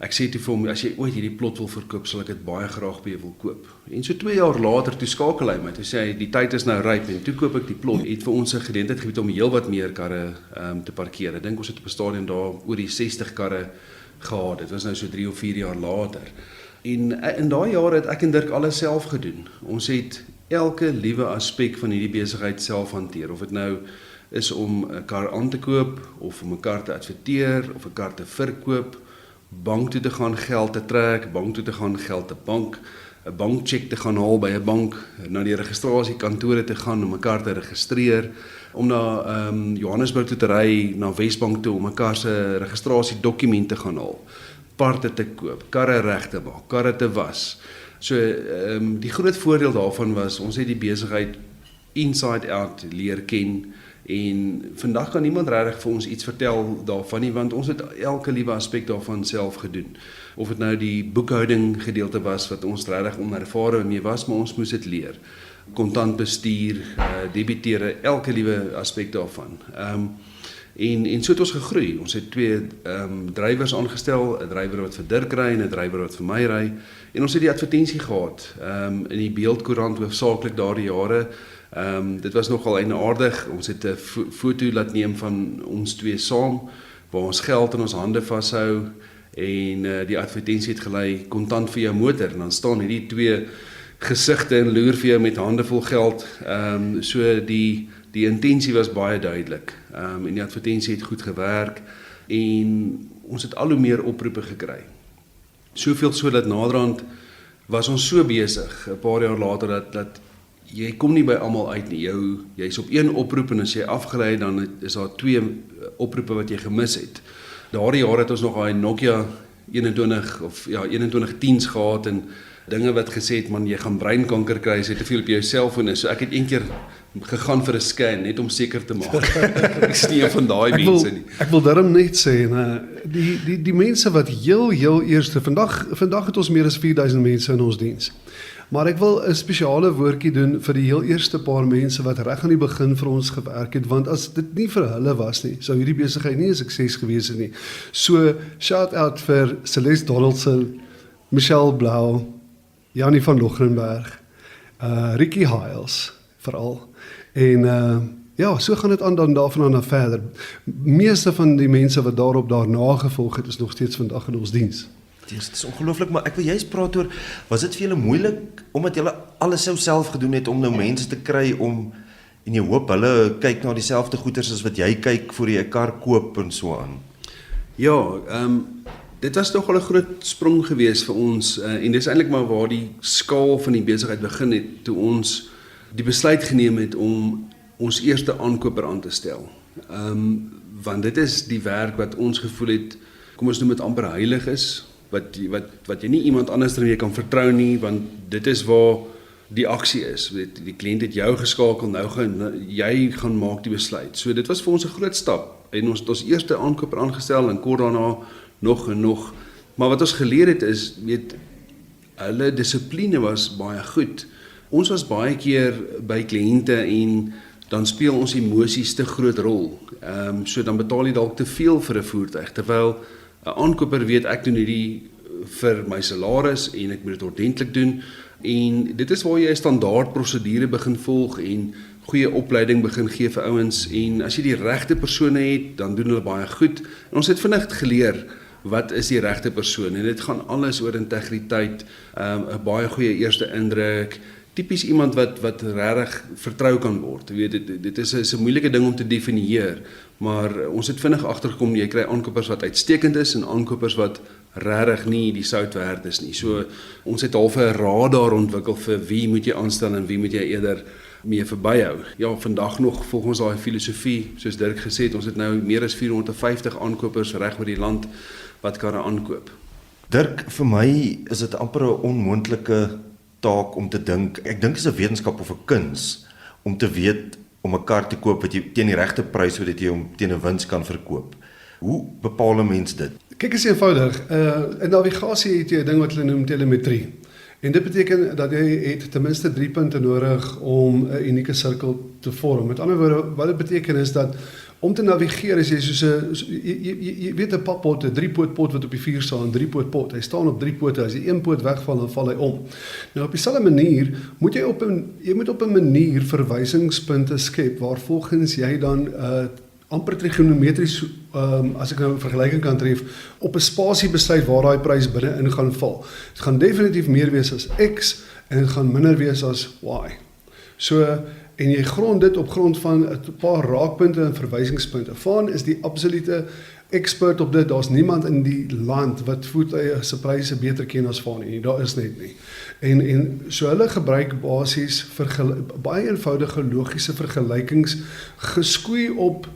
ek sê toe vir hom, as jy ooit hierdie plot wil verkoop, sal ek dit baie graag by jou wil koop. En so 2 jaar later, toe skakel hy my, toe sê hy, die tyd is nou ryp, en toe koop ek die plot. Het vir ons 'n geleentheid gebied om heel wat meer karre te parkeer. Ek dink ons het op 'n stadium daar oor die 60 karre gehad. Dit was nou so 3 of 4 jaar later. En in daai jare het ek en Dirk alles self gedoen. Ons het elke liewe aspek van hierdie besigheid self hanteer. Of dit nou is om 'n kar aan te koop, of om 'n kar te adverteer, of 'n kar te verkoop, bank toe te gaan geld te trek, bank toe te gaan geld te bank, 'n bankcheck te gaan haal by 'n bank, na die registrasiekantore te gaan om 'n kar te registreer, om na Johannesburg toe te ry, na Wesbank toe om 'n kar se registrasiedokument te gaan haal, parte te koop, karre reg te maak, karre te was. So die groot voordeel daarvan was, ons het die besigheid inside out leer ken, en vandag kan niemand regtig vir ons iets vertel daarvan nie, want ons het elke liewe aspek daarvan self gedoen. Of dit nou die boekhouding gedeelte was, wat ons regtig onervare mee was, maar ons moes dit leer. Kontant bestuur, debiteure, elke liewe aspek daarvan. En so het ons gegroei. Ons het 2 drywers aangestel, 'n drywer wat vir Dirk ry en 'n drywer wat vir my ry. En ons het die advertensie gehad in die Beeldkoerant hoofsaaklik daardie jare. Dit was nogal eienaardig. Ons het 'n foto laat neem van ons 2 saam, waar ons geld in ons hande vashou, en die advertensie het gelei, kontant vir jou motor, en dan staan hierdie 2 gesigte en loer vir jou met hande vol geld. So die intensie was baie duidelik, en die advertensie het goed gewerk, en ons het al hoe meer oproepe gekry. Soveel so dat naderhand was ons so besig, 'n paar jaar later, dat jy kom nie by almal uit nie. Jy is op 1 oproep, en as jy afgelei, dan is daar 2 oproepe wat jy gemis het. Daardie jare het ons nog daai Nokia 2110's gehad, en dinge wat gesê het, man, jy gaan breinkanker kry as jy te veel op jou selfoon is. So ek het een keer gegaan vir 'n scan, net om seker te maak. Ek is nie een van daai mense nie. Ek wil daarom net sê, die mense wat heel eerste, vandag het ons meer as 4000 mense in ons diens. Maar ek wil 'n spesiale woordjie doen vir die heel eerste paar mense wat reg aan die begin vir ons gewerk het, want as dit nie vir hulle was nie, sou hierdie besigheid nie 'n sukses gewees het nie. So, shout out vir Celeste Donaldson, Michelle Blau, Janie van Logrenberg, Ricky Hiles veral. En so gaan dit aan dan daarvan af verder. Meeste van die mense wat daarna gevolg het, is nog steeds vandag in ons diens. Dit is ongelooflik, maar ek wil juist praat oor, was dit vir julle moeilik, omdat julle alles sou self gedoen het, om nou mense te kry om, en jy hoop hulle kyk na dieselfde goeders as wat jy kyk voor jy 'n kar koop en so aan? Ja, dit was toch al 'n groot sprong geweest vir ons, en dis eintlik maar waar die skaal van die besigheid begin het, toe ons die besluit geneem het om ons eerste aankoper aan te stel. Want dit is die werk wat ons gevoel het, kom ons noem dit amper heilig is, wat jy nie iemand anders dan jy kan vertrou nie, want dit is waar die aksie is. Die kliënt het jou geskakel, nou jy gaan maak die besluit. So dit was vir ons 'n groot stap, en ons het ons eerste aankoper aangestel, en kort daarna nog Maar wat ons geleer het is, hulle dissipline was baie goed. Ons was baie keer by kliënte en dan speel ons emosies te groot rol. So dan betaal jy dalk te veel vir 'n voertuig, terwyl 'n aankoper weet ek doen hierdie vir my salaris en ek moet dit ordentlik doen. En dit is waar jy 'n standaard prosedure begin volg en goeie opleiding begin gee vir ouens. En as jy die regte persone het, dan doen hulle baie goed. En ons het vinnig geleer wat is die regte persoon, en dit gaan alles oor integriteit, 'n baie goeie eerste indruk, tipies iemand wat regtig vertrou kan word. Jy weet, dit is 'n moeilike ding om te definieer, maar ons het vinnig agtergekom jy kry aankopers wat uitstekend is en aankopers wat regtig nie die sout werd is nie. So ons het half 'n radar ontwikkel vir wie moet jy aanstel en wie moet jy eerder mee verbyhou. Ja, vandag nog volg ons daai filosofie, soos Dirk gesê het, ons het nou meer as 450 aankopers reg oor die land wat karre aankoop. Dirk, vir my is dit amper 'n onmoontlike taak om te dink. Ek dink dit is 'n wetenskap of 'n kuns om te weet om 'n kar te koop wat jy teen die regte prys sodat jy hom teen 'n wins kan verkoop. Hoe bepaal 'n mens dit? Kyk, is eenvoudig. In navigasie het jy 'n ding wat hulle noem telemetrie. En dit beteken dat jy het ten minste 3 punte nodig om 'n unieke sirkel te vorm. Met ander woorde, wat dit beteken is dat om te navigeer is jy soos 'n jy weet 'n pappot, 'n 3-pootpot wat op die vuur staan, 'n 3-pootpot. Hy staan op 3 pote. As die een poot wegval, dan val hy om. Nou op dieselfde manier moet jy op 'n manier verwysingspunte skep waar volgens jy dan amper trigonometries, as ek nou 'n vergelyking kan tref, op 'n spasie besluit waar daai prys binne-in gaan val. Dit gaan definitief meer wees as X en dit gaan minder wees as Y. So, en jy grond dit op grond van 'n paar raakpunte en verwysingspunte. Vaan is die absolute expert op dit. Daar's niemand in die land wat voertuie se pryse beter ken as Vaan nie. Daar is net nie. En so hulle gebruik basies baie eenvoudige logiese vergelykings geskoei op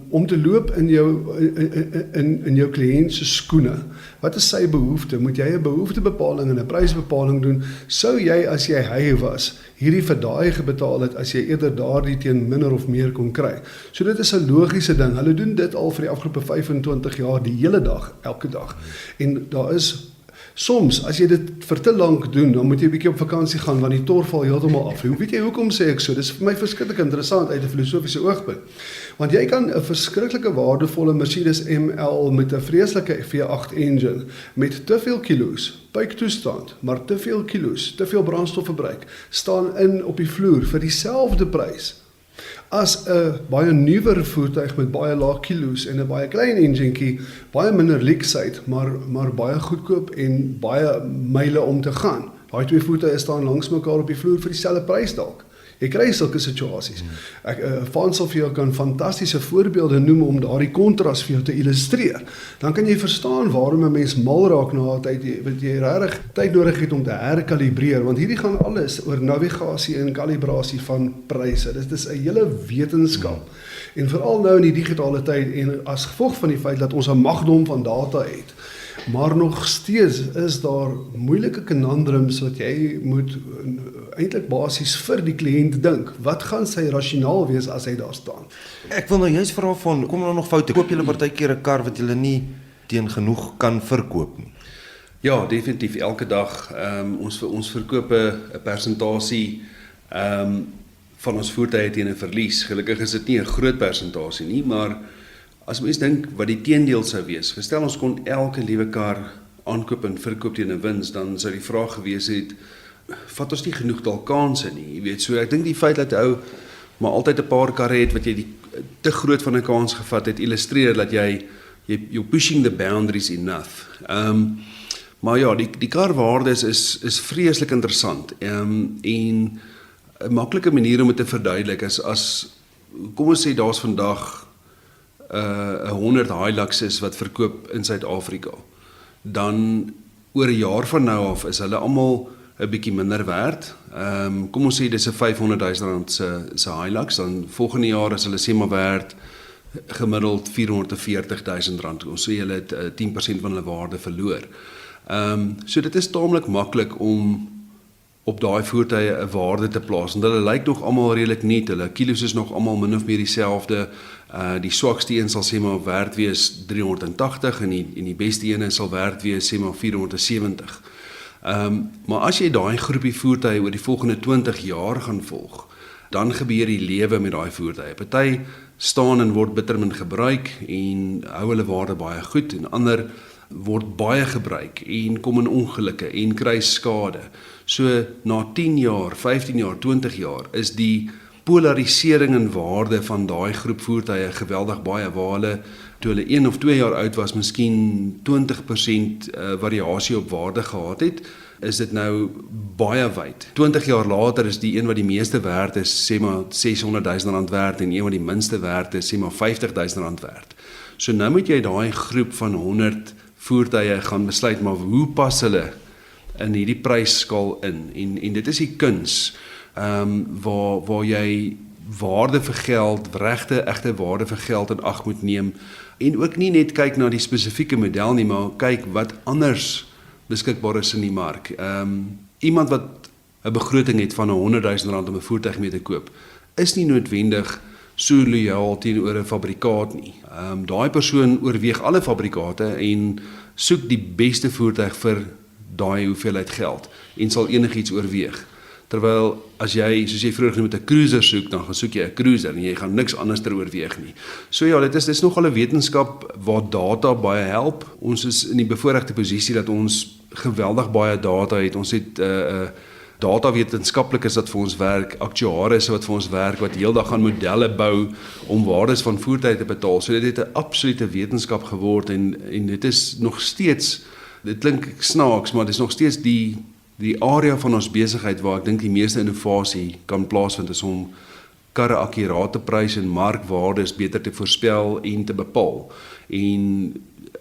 om te loop in jou kliënt se skoene. Wat is sy behoefte? Moet jy 'n behoeftebepaling en 'n prysbepaling doen? Sou jy, as jy hy was, hierdie vir daai gebetaal het as jy eerder daardie teen minder of meer kon kry? So dit is 'n logiese ding. Hulle doen dit al vir die afgelope 25 jaar die hele dag, elke dag. En daar is soms, as jy dit vir te lank doen, dan moet jy 'n bietjie op vakansie gaan want die tor val heeltemal af. Hoe weet jy hoekom sê ek so? Dis vir my verskriklik interessant uit 'n filosofiese oogpunt. Want jy kan 'n verskriklike waardevolle Mercedes ML met 'n vreeslike V8 engine met te veel kilos, buiktoestand, maar te veel kilos, te veel brandstofverbruik, staan in op die vloer vir dieselfde prys as 'n baie nuwer voertuig met baie lae kilos en 'n baie klein enjinkie, baie minder leksheid, maar baie goedkoop en baie myle om te gaan. Daai twee voertuie staan langs mekaar op die vloer vir dieselfde prys dalk. Jy kry sulke situasies. Vaan sal vir jou kan fantastiese voorbeelde noem om daardie kontras vir jou te illustreer. Dan kan jy verstaan waarom 'n mens mal raak na 'n tyd, wat jy regtig tyd nodig het om te herkalibreer, want hierdie gaan alles oor navigasie en kalibrasie van pryse. Dit is 'n hele wetenskap. En veral nou in die digitale tyd en as gevolg van die feit dat ons 'n magdom van data het, maar nog steeds is daar moeilike conundrums wat jy moet eintlik basies vir die kliënt dink. Wat gaan sy rasionaal wees as hy daar staan? Ek wil nou juist vra van, kom daar nog foute? Koop julle partykeer 'n kar wat julle nie teen genoeg kan verkoop nie? Ja, definitief elke dag. Ons verkoop 'n persentasie van ons voertuie teen 'n verlies. Gelukkig is dit nie 'n groot persentasie nie, maar as mens dink wat die teendeel sou wees, gestel ons kon elke liewe kar aankoop en verkoop teen 'n wins, dan sou die vraag gewees het, vat ons nie genoeg dalk kansse nie, jy weet. So ek dink die feit dat ou maar altyd 'n paar karre het wat jy die te groot van 'n kans gevat het, illustreer dat you're pushing the boundaries enough. Maar ja, die karwaardes is vreeslik interessant. En 'n maklike manier om dit te verduidelik is as kom ons sê daar's vandag 100 Hiluxes wat verkoop in Suid-Afrika. Dan oor 'n jaar van nou af is hulle almal 'n bietjie minder werd. Kom ons sê dis 'n R500,000 se Hilux, dan volgende jaar is hulle sê maar werd gemiddeld R440,000. Ons sê hulle het 10% van hulle waarde verloor. So dit is taamlik maklik om op daai voertuie 'n waarde te plaas. En hulle lyk nog almal redelik nuut. Hulle kilos is nog almal min of meer dieselfde. Die swakste een sal sê maar werd wees 380 en die beste een sal werd wees sê maar 470. Maar as jy daai groepie voertuie oor die volgende 20 jaar gaan volg, dan gebeur die lewe met daai voertuie. Party staan en word bitter min gebruik en hou hulle waarde baie goed en ander word baie gebruik en kom in ongelukke en kry skade. So na 10 jaar, 15 jaar, 20 jaar is die polarisering in waarde van daai groep voertuie geweldig baie, waar hulle toe hulle 1 of 2 jaar oud was, miskien 20% variasie op waarde gehad het, is dit nou baie wyd. 20 jaar later is die een wat die meeste werd is, sê maar R600,000 werd en een wat die minste werd is, sê maar R50,000 werd. So nou moet jy daai groep van 100 voertuie gaan besluit, maar hoe pas hulle in hierdie prysskaal in? En dit is die kuns, waar jy waarde vir geld, egte waarde vir geld in ag moet neem, en ook nie net kyk na die spesifieke model nie, maar kyk wat anders beskikbaar is in die mark. Iemand wat 'n begroting het van R100,000 om 'n voertuig mee te koop, is nie noodwendig so loyaal teenoor 'n fabrikaat nie. Daai persoon oorweeg alle fabrikate en soek die beste voertuig vir daai hoeveelheid geld en sal enigiets oorweeg. Terwyl as jy, soos jy vroeër genoem het, 'n cruiser soek, dan gaan soek jy 'n cruiser en jy gaan niks anders ter oorweeg nie. So ja, dit is nogal 'n wetenskap waar data baie help. Ons is in die bevoordeelde posisie dat ons geweldig baie data het. Ons het datawetenskaplikes wat vir ons werk, aktuaries wat vir ons werk, wat heeldag aan modelle bou om waardes van voertuie te bepaal. So dit het 'n absolute wetenskap geword en dit is nog steeds, dit klink snaaks, maar dit is nog steeds die area van ons besigheid waar ek dink die meeste innovasie kan plaasvind, is om karre akkurate pryse en markwaardes beter te voorspel en te bepaal en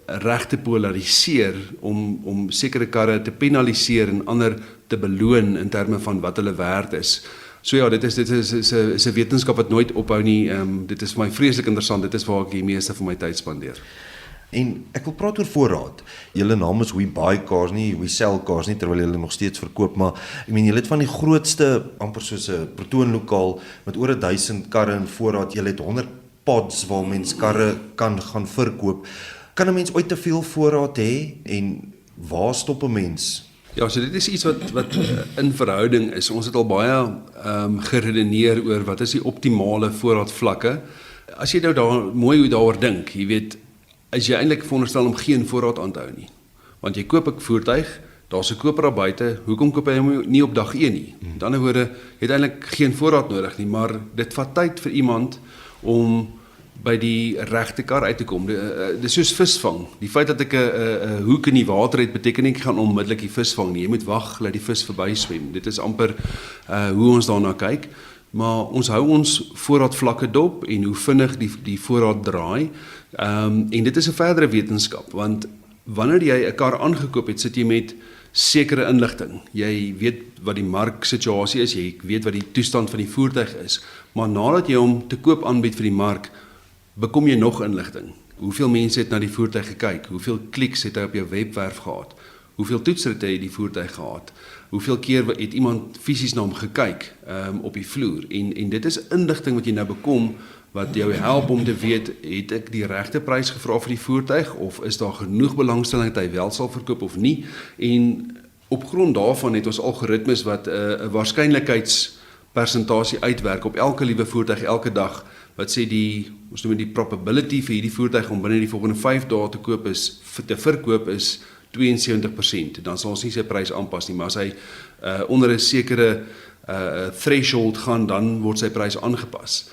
reg te polariseer om sekere karre te penaliseer en ander te beloon in terme van wat hulle werd is. So ja, dit is 'n wetenskap wat nooit ophou nie. Dit is vir my vreeslik interessant. Dit is waar ek die meeste van my tyd spandeer. En ek wil praat oor voorraad. Julle naam is We Buy Cars nie, We Sell Cars nie, terwyl julle nog steeds verkoop, maar ek meen julle het van die grootste, amper soos 'n protoonlokaal met oor 1000 karre in voorraad. Julle het 100 pods waar mens karre kan gaan verkoop. Kan 'n mens ooit te veel voorraad hê en waar stop 'n mens? Ja, so dit is iets wat in verhouding is. Ons het al baie geredeneer oor wat is die optimale voorraadvlakke. As jy nou mooi daaroor dink, jy weet, is jy eintlik veronderstel om geen voorraad aan te hou nie. Want jy koop 'n voertuig, daar's 'n koper daar buite, hoekom koop jy hom nie op dag 1 nie? Met ander woorde, jy het eintlik geen voorraad nodig nie, maar dit vat tyd vir iemand om by die regte kar uit te kom. Dit is soos visvang. Die feit dat ek 'n hoek in die water het, beteken nie ek gaan onmiddellik die vis vang nie. Jy moet wag dat die vis verby swem. Dit is amper hoe ons daarna kyk. Maar ons hou ons voorraadvlakke dop en hoe vinnig die voorraad draai. En dit is 'n verdere wetenskap, want wanneer jy 'n kar aangekoop het, sit jy met sekere inligting. Jy weet wat die marksituasie is, jy weet wat die toestand van die voertuig is, maar nadat jy hom te koop aanbied vir die mark, bekom jy nog inligting. Hoeveel mense het na die voertuig gekyk? Hoeveel kliks het hy op jou webwerf gehad? Hoeveel toetsritte het die voertuig gehad? Hoeveel keer het iemand fisies na hom gekyk op die vloer? En dit is inligting wat jy nou bekom wat jou help om te weet, het ek die regte prys gevra vir die voertuig of is daar genoeg belangstelling dat hy wel sal verkoop of nie? En op grond daarvan het ons algoritmes wat 'n waarskynlikheidspersentasie uitwerk op elke liewe voertuig elke dag, wat sê ons noem die probability vir hierdie voertuig om binne die volgende 5 dae te verkoop is 72%. Dan sal ons nie sy prys aanpas nie, maar as hy onder 'n sekere threshold gaan, dan word sy prys aangepas.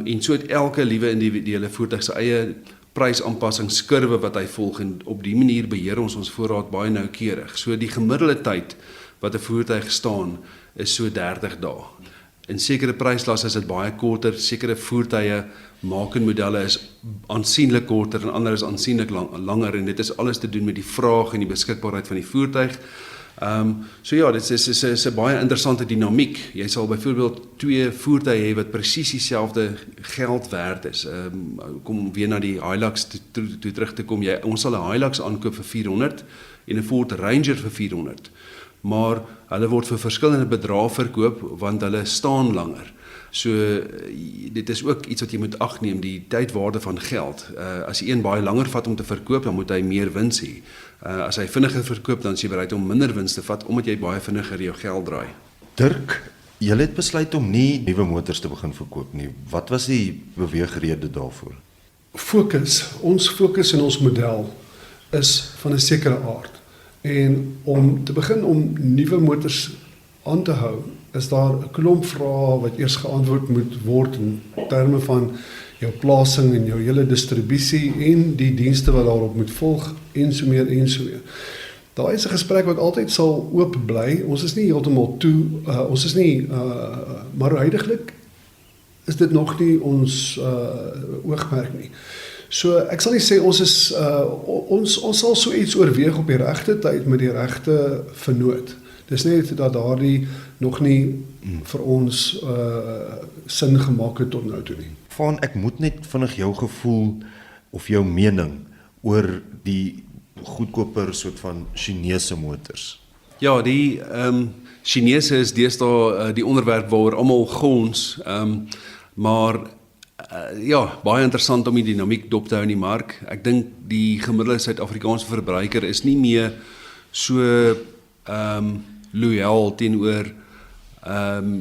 En so het elke liewe individuele voertuig sy eie prysaanpassingskurwe wat hy volg, en op die manier beheer ons voorraad baie noukeurig. So die gemiddelde tyd wat 'n voertuig staan is so 30 dae. In sekere pryslasse is dit baie korter, sekere voertuie maak en modelle is aansienlik korter en ander is aansienlik langer, en dit is alles te doen met die vraag en die beskikbaarheid van die voertuig. So ja, dit is 'n baie interessante dinamiek. Jy sal byvoorbeeld 2 voertuie hê wat presies dieselfde geld werd is. Kom weer na die Hilux toe terug te kom. Ons sal 'n Hilux aankoop vir 400 en 'n Ford Ranger vir 400. Maar hulle word vir verskillende bedrae verkoop want hulle staan langer. So dit is ook iets wat jy moet ag neem, die tydwaarde van geld. As die een baie langer vat om te verkoop, dan moet hy meer wins hê. As hy vinniger verkoop, dan is jy bereid om minder wins te vat omdat jy baie vinniger jou geld draai. Dirk, jy het besluit om nie nuwe motors te begin verkoop nie. Wat was die beweegrede daarvoor? Ons fokus in ons model is van 'n sekere aard. En om te begin om nuwe motors aan te hou, is daar 'n klomp vrae wat eers geantwoord moet word in terme van jou plasing en jou hele distribusie en die dienste wat daarop moet volg en so meer en so meer. Daai is 'n gesprek wat altyd sal oop bly. Ons is nie heeltemal toe, maar huidigelik is dit nog nie ons oogmerk nie. So ek sal nie sê ons sal so iets oorweeg op die regte tyd met die regte vernoot. Dis net dat daardie nog nie vir ons sin gemaak het tot nou toe nie. Van ek moet net vinnig jou gevoel of jou mening oor die goedkoper soort van Chinese motors. Ja, die Chinese is deesdae die onderwerp waaroor almal gons, maar ja, baie interessant om die dinamiek dop te hou in die mark. Ek dink die gemiddelde Suid-Afrikaanse verbruiker is nie meer so loyaal teenoor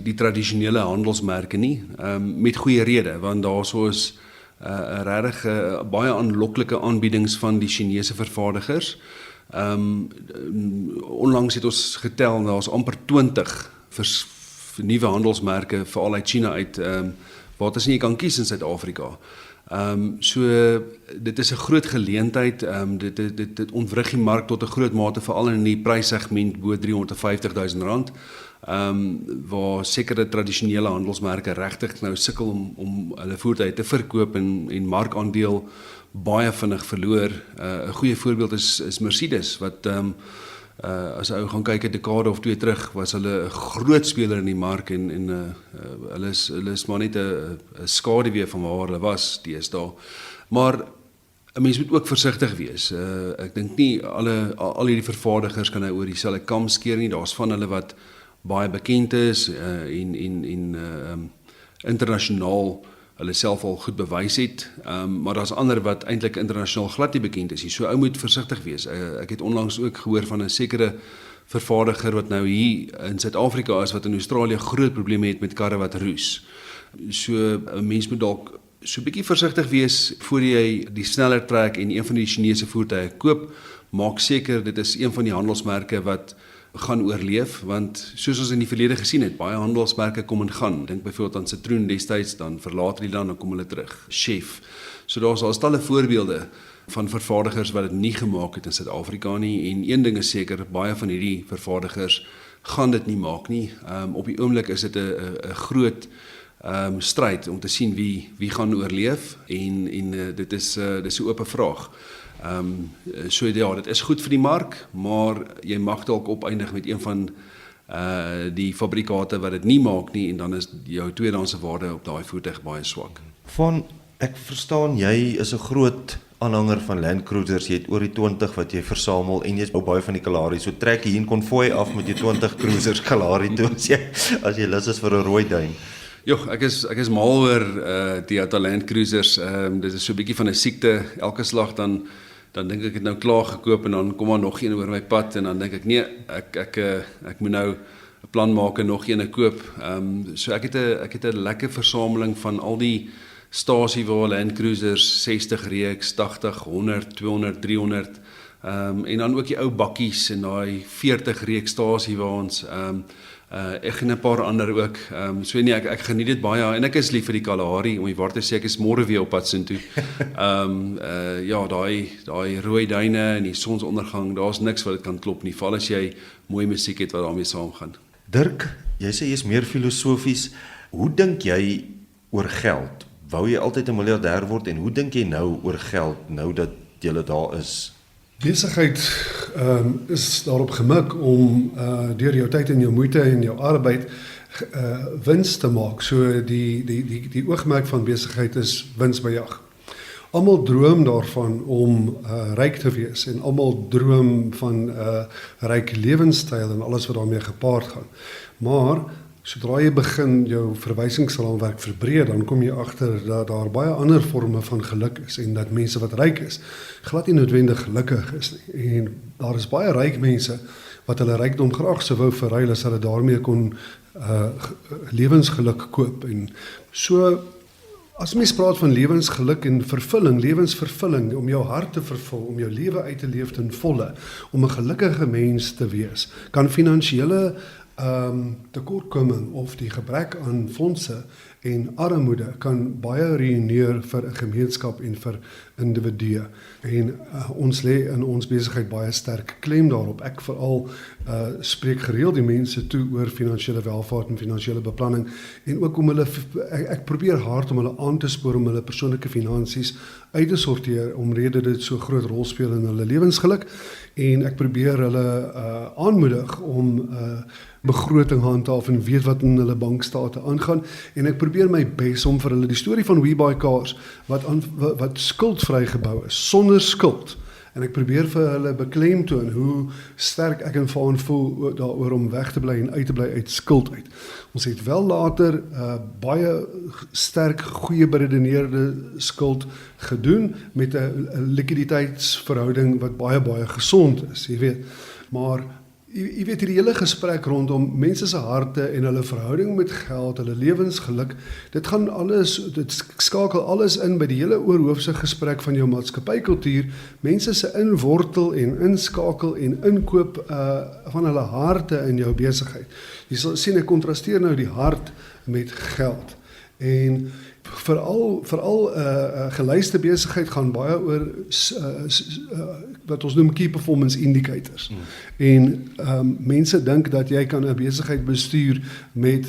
die tradisionele handelsmerke nie, met goeie rede, want daar is regtig baie aanloklike aanbiedings van die Chinese vervaardigers. Onlangs het ons getel, daar's amper 20 nuwe handelsmerke veral uit China uit, wat as nie jy kan kies in Suid-Afrika. So dit is 'n groot geleentheid, dit ontwrig die mark tot 'n groot mate, veral in die pryssegment bo R350,000, waar sekere tradisionele handelsmerke regtig nou sukkel om hulle voertuie te verkoop en markandeel baie vinnig verloor. 'n Goeie voorbeeld is Mercedes, wat as ou gaan kyk 'n dekade of 2 terug, was hulle 'n groot speler in die mark en hulle is maar net 'n skaduwee van waar hulle was deesdae. Maar 'n mens moet ook versigtig wees. Ek dink nie al hierdie vervaardigers kan nou oor dieselfde kam skeer nie. Daar's van hulle wat baie bekend is en internasionaal hulle self al goed bewys het, maar daar's ander wat eintlik internasionaal glad nie bekend is nie. So ou moet versigtig wees. Ek het onlangs ook gehoor van 'n sekere vervaardiger wat nou hier in Suid-Afrika is, wat in Australië groot probleme het met karre wat roes. So 'n mens moet dalk so 'n bietjie versigtig wees voor jy die sneller trek en een van die Chinese voertuie koop. Maak seker dit is een van die handelsmerke wat gaan oorleef, want soos ons in die verlede gesien het, baie handelsmerke kom en gaan. Dink byvoorbeeld aan Citroen destyds, dan verlaat hulle dan kom hulle terug. Chef. So daar's al talle voorbeelde van vervaardigers wat dit nie gemaak het in Suid-Afrika nie, en een ding is seker, baie van hierdie vervaardigers gaan dit nie maak nie. Op die oomblik is dit 'n groot stryd om te sien wie gaan oorleef, en dit is 'n oop vraag. So ja, dit is goed vir die mark, maar jy mag dalk opeindig met een van die fabrikate wat dit nie maak nie, en dan is jou tweedehandse waarde op daai voertuig baie swak. Van ek verstaan jy is 'n groot aanhanger van Land Cruisers. Jy het oor die 20 wat jy versamel en jy's baie van die Kalahari. So trek jy hier in konvooi af met jou 20 Cruisers Kalahari toe as jy lus is vir 'n rooi duin. Joh, ek is mal oor die Land Cruisers. Dit is so 'n bietjie van 'n siekte. Elke slag dan dink ek het nou klaar gekoop en dan kom daar nog een oor my pad en dan dink ek nee, ek moet nou 'n plan maak en nog een koop. So ek het 'n lekker versameling van al die stasie waar Land Cruisers 60 reeks, 80, 100, 200, 300, en dan ook die ou bakkies en daai 40 reeks stasie waar ons ek en 'n paar ander ook. So nee, ek geniet dit baie en ek is lief vir die Kalahari, om die waar te sê, ek is môre weer op pad soontoe. Ja, daai rooi duine en die sonsondergang, daar's niks wat dit kan klop nie, veral as jy mooi musiek het wat daarmee saamgaan. Dirk, jy sê jy's meer filosofies. Hoe dink jy oor geld? Wou jy altyd 'n miljardêr word en hoe dink jy nou oor geld nou dat jy daar is? Besigheid is daarop gemik om deur jou tyd en jou moeite en jou arbeid wins te maak. So die oogmerk van besigheid is winsbejag. Almal droom daarvan om ryk te wees en almal droom van ryk lewenstyl en alles wat daarmee gepaard gaan. Maar Sodra jy begin jou verwysingsraamwerk verbreek, dan kom jy agter dat daar baie ander forme van geluk is en dat mense wat ryk is, glad nie noodwendig gelukkig is nie. En daar is baie ryk mense wat hulle rykdom graag sou wou verruil as hulle daarmee kon lewensgeluk koop. En so as mens praat van lewensgeluk en vervulling, lewensvervulling, om jou hart te vervul, om jou lewe uit te leef ten volle, om 'n gelukkige mens te wees, kan finansiële tekortkoming of die gebrek aan fondse en armoede kan baie ruïneer vir 'n gemeenskap en vir individue. En ons lê in ons besigheid baie sterk klem daarop. Ek veral spreek gereeld die mense toe oor finansiële welvaart en finansiële beplanning en ook om hulle ek probeer hard om hulle aan te spoor om hulle persoonlike finansies uit te sorteer omrede dit so groot rol speel in hulle lewensgeluk en ek probeer hulle aanmoedig om begroting handhaaf en weet wat in hulle bankstate aangaan en ek probeer my bes om vir hulle die storie van WeBuyCars wat skuldvry gebou is, sonder skuld. En ek probeer vir hulle beklemtoon hoe sterk ek en Vaan voel daaroor om weg te bly en uit te bly uit skuld uit. Ons het wel later baie sterk goeie beredeneerde skuld gedoen met 'n likwiditeitsverhouding wat baie gesond is, jy weet. Maar jy weet hierdie hele gesprek rondom mense se harte en hulle verhouding met geld, hulle lewensgeluk, dit skakel alles in by die hele oorhoofse gesprek van jou maatskappykultuur, mense se inwortel en inskakel en inkoop van hulle harte in jou besigheid. Jy sal sien ek kontrasteer nou die hart met geld. En veral geluiste besigheid gaan baie oor wat ons noem key performance indicators. En mense dink dat jy kan 'n besigheid bestuur met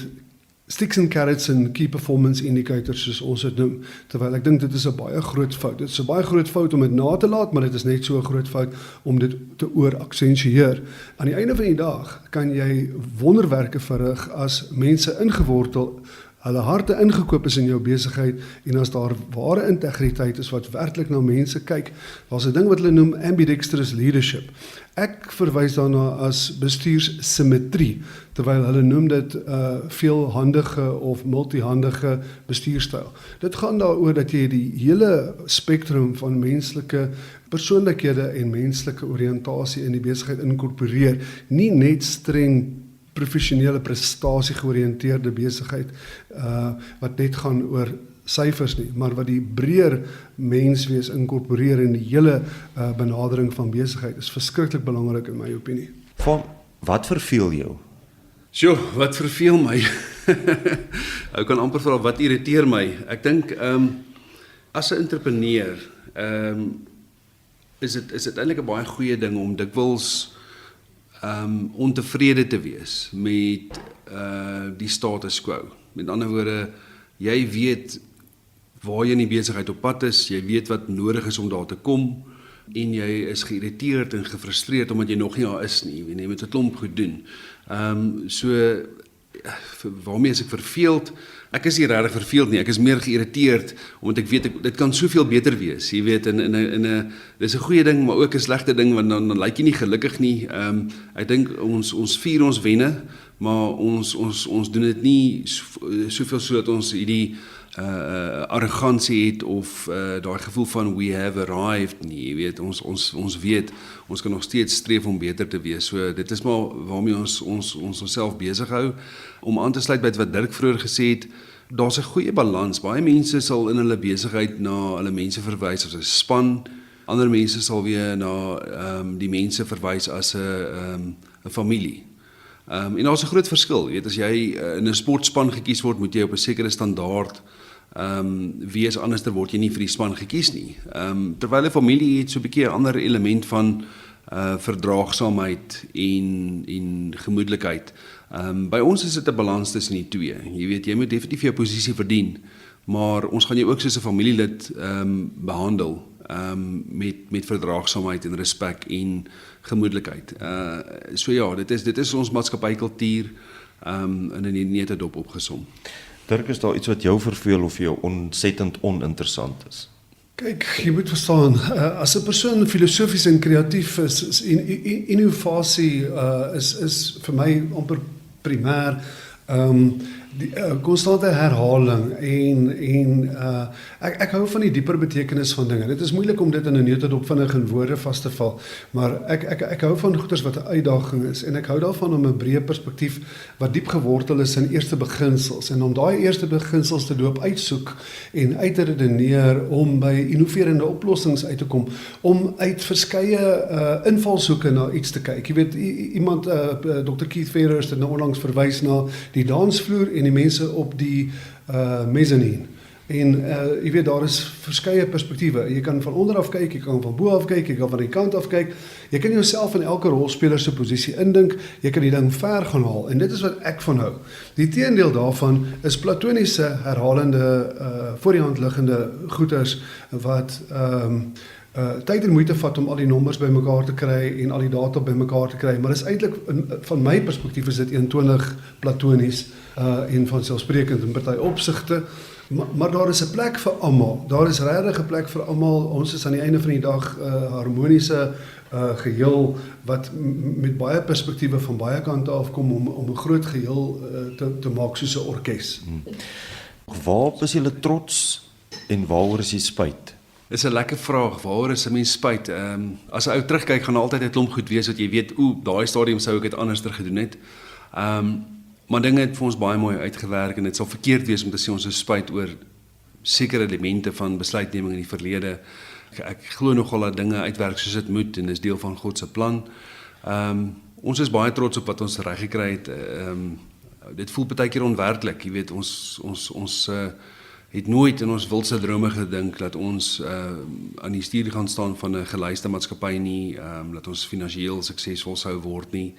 sticks and carrots en key performance indicators soos ons dit noem, terwyl ek dink dit is 'n baie groot fout. Dit is 'n baie groot fout om dit na te laat, maar dit is net so 'n groot fout om dit te ooraksentueer. Aan die einde van die dag kan jy wonderwerke verrig as mense ingewortel hulle harte ingekoop is in jou besigheid en as daar ware integriteit is wat werklik na mense kyk, daar's 'n ding wat hulle noem ambidextrous leadership. Ek verwys daarna as bestuurssymmetrie, terwyl hulle noem dit veelhandige of multihandige bestuurstyl. Dit gaan daaroor dat jy die hele spektrum van menslike persoonlikhede en menslike oriëntasie in die besigheid inkorporeer, nie net streng professionele prestasie georiënteerde besigheid wat net gaan oor syfers nie, maar wat die breër menswees inkorporeer in die hele benadering van besigheid is verskriklik belangrik in my opinie. Van wat verveel jou? Sjoe, wat verveel my? Ek kan amper vra wat irriteer my. Ek dink as 'n entrepreneur is dit eintlik 'n baie goeie ding om dikwels ontevrede te wees met die status quo. Met ander woorde, jy weet waar jy in die besigheid op pad is, jy weet wat nodig is om daar te kom en jy is geïrriteerd en gefrustreerd omdat jy nog nie daar is nie. Jy moet 'n klomp goed doen. So waarmee is ek verveeld? Ek is nie regtig verveeld nie, ek is meer geïrriteerd omdat ek weet dit kan soveel beter wees. Jy weet dis 'n goeie ding, maar ook 'n slegte ding want dan lyk jy nie gelukkig nie. Ek dink ons vier ons wenne, maar ons doen dit nie soveel sodat ons hierdie arrogansie het of daai gevoel van we have arrived nie. Jy weet ons weet ons kan nog steeds streef om beter te wees. So dit is maar waarmee ons onsself besig hou. Om aan te sluit by wat Dirk vroeër gesê het, daar's 'n goeie balans. Baie mense sal in hulle besigheid na hulle mense verwys as 'n span. Ander mense sal weer na die mense verwys as 'n familie. En daar's 'n groot verskil. Jy weet, as jy in 'n sportspan gekies word, moet jy op 'n sekere standaard wees, anders word jy nie vir die span gekies nie. Terwyl 'n familie het so 'n bietjie 'n ander element van verdraagsaamheid en gemoedelikheid. By ons is dit 'n balans tussen die twee. Jy weet, jy moet definitief jou posisie verdien, maar ons gaan jou ook soos 'n familielid behandel met verdraagsaamheid en respek en gemoedelikheid. So ja, dit is ons maatskappykultuur in 'n neutedop opgesom. Dirk, is daar iets wat jou verveel of jou ontsettend oninteressant is? Kyk, jy moet verstaan, as 'n persoon filosofies en kreatief is innovasie is vir my amper primêr. Die konstante herhaling en ek hou van die dieper betekenis van dinge. Dit is moeilik om dit in 'n neutedop vinnig in woorde vas te val, maar ek hou van goeders wat 'n uitdaging is en ek hou daarvan om 'n breë perspektief wat diep gewortel is in eerste beginsels en om daai eerste beginsels te loop uitsoek en uit te redeneer om by innoverende oplossings uit te kom, om uit verskeie invalshoeke na iets te kyk. Jy weet, iemand Dr. Keith Ferris het nou onlangs verwys na die dansvloer en die mense op die mezzanine. En jy weet, daar is verskeie perspektiewe. Jy kan van onder af kyk, jy kan van bo af kyk, jy kan van die kant af kyk. Jy kan jouself in elke rolspeler se posisie indink, jy kan die ding ver gaan haal en dit is wat ek van hou. Die teendeel daarvan is platoniese, herhalende, voor die hand liggende goeters wat tyd en moeite vat om al die nommers bymekaar te kry en al die data bymekaar te kry, maar is eintlik van my perspektief is dit eentonig platonies en vanselfsprekend in party opsigte, maar daar is 'n plek vir almal. Daar is regtig 'n plek vir almal. Ons is aan die einde van die dag harmoniese geheel wat met baie perspektiewe van baie kante af kom om 'n groot geheel te maak soos 'n orkes. Waarop is julle trots en waaroor is jy spyt? Dis 'n lekker vraag. Waaroor is 'n mens spyt? As 'n ou terugkyk, gaan altyd 'n klomp goed wees wat jy weet, daai stadium sou ek dit anderster gedoen het. Maar dinge het vir ons baie mooi uitgewerk en dit sal verkeerd wees om te sê ons is spyt oor sekere elemente van besluitneming in die verlede. Ek glo nogal dat dinge uitwerk soos dit moet en dis deel van God se plan. Ons is baie trots op wat ons reg gekry het. Dit voel baie keer onwerklik, jy weet, ons het nooit in ons wildste drome gedink dat ons aan die stuur gaan staan van 'n geluiste maatskappy nie, dat ons finansiëel suksesvol sou word nie.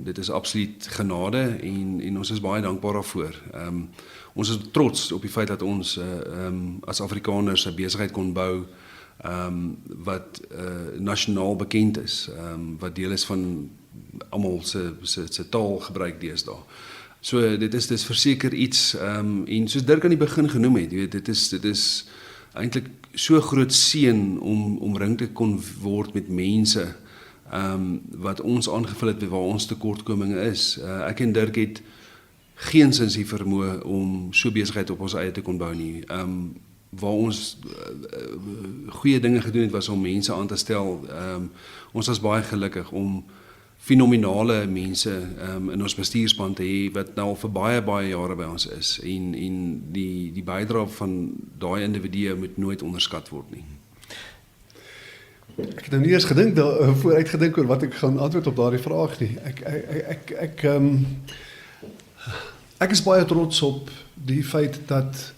Dit is absoluut genade en ons is baie dankbaar daarvoor. Ons is trots op die feit dat ons as Afrikaners 'n besigheid kon bou wat nasionaal bekend is, wat deel is van almal se taal gebruik deesdae. So dit is verseker iets en soos Dirk aan die begin genoem het, jy weet, dit is eintlik so groot seën om omring te kon word met mense wat ons aangevul het by waar ons tekortkominge is. Ek en Dirk het geensins die vermoë om so besigheid op ons eie te kon bou nie. Waar ons goeie dinge gedoen het was om mense aan te stel. Ons was baie gelukkig om fenominale mense in ons bestuurspan te hê wat nou al vir baie jare by ons is en die bydrae van daai individue moet nooit onderskat word nie. Ek het nou nie eers vooruit gedink oor wat ek gaan antwoord op daardie vraag nie. Ek is baie trots op die feit dat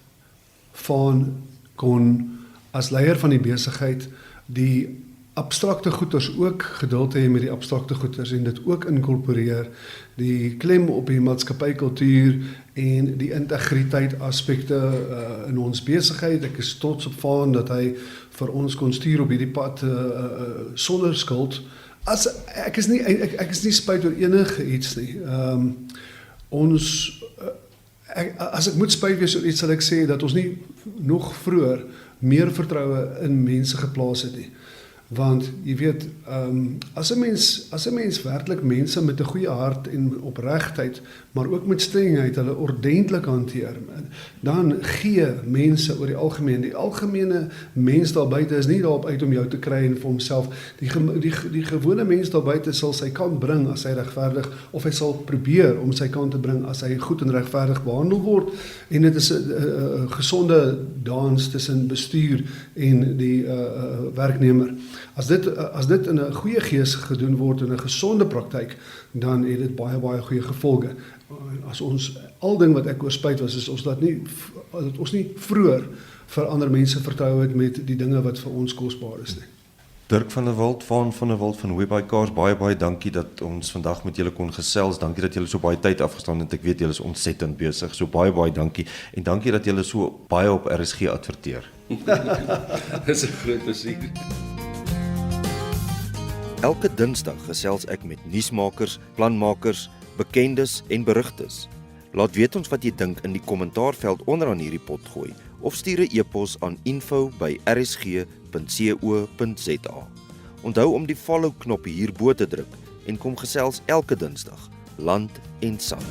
Vaan kon as leier van die besigheid die abstrakte goeders ook geduld hê met die abstrakte goeders en dit ook inkorporeer, die klem op die maatskappykultuur en die integriteit aspekte in ons besigheid. Ek is trots op Vaan dat hy vir ons kon stuur op hierdie pad sonder skuld. Ek is nie spyt oor enige iets nie. As ek moet spyt wees oor iets, sal ek sê dat ons nie nog vroeër meer vertroue in mense geplaas het nie. Want jy weet, as 'n mens werklik mense met 'n goeie hart en opregtheid, maar ook met strengheid hulle ordentlik hanteer, dan gee mense oor die algemene mens daar buite is nie daarop uit om jou te kry en vir homself. Die gewone mens daar buite sal sy kant bring as hy regverdig, of hy sal probeer om sy kant te bring as hy goed en regverdig behandel word. En dit is 'n gesonde dans tussen bestuur en die werknemer. As dit in 'n goeie gees gedoen word in 'n gesonde praktyk, dan het dit baie goeie gevolge. As ons al ding wat ek oor spyt was, is dat ons nie vroeër vir ander mense vertrou het met die dinge wat vir ons kosbaar is nie. Dirk van der Walt, Vaan van der Walt van Webbycars, baie dankie dat ons vandag met julle kon gesels. Dankie dat julle so baie tyd afgestaan het. Ek weet julle is ontsettend besig. So baie dankie en dankie dat julle so baie op RSG adverteer. Dis 'n groot plesier. Elke Dinsdag gesels ek met nuusmakers, planmakers, bekendes en berigtes. Laat weet ons wat jy dink in die kommentaarveld onderaan hierdie pot gooi of stuur 'n e-pos aan info@rsg.co.za. Onthou om die follow knoppie hierbo te druk en kom gesels elke Dinsdag, land en sand.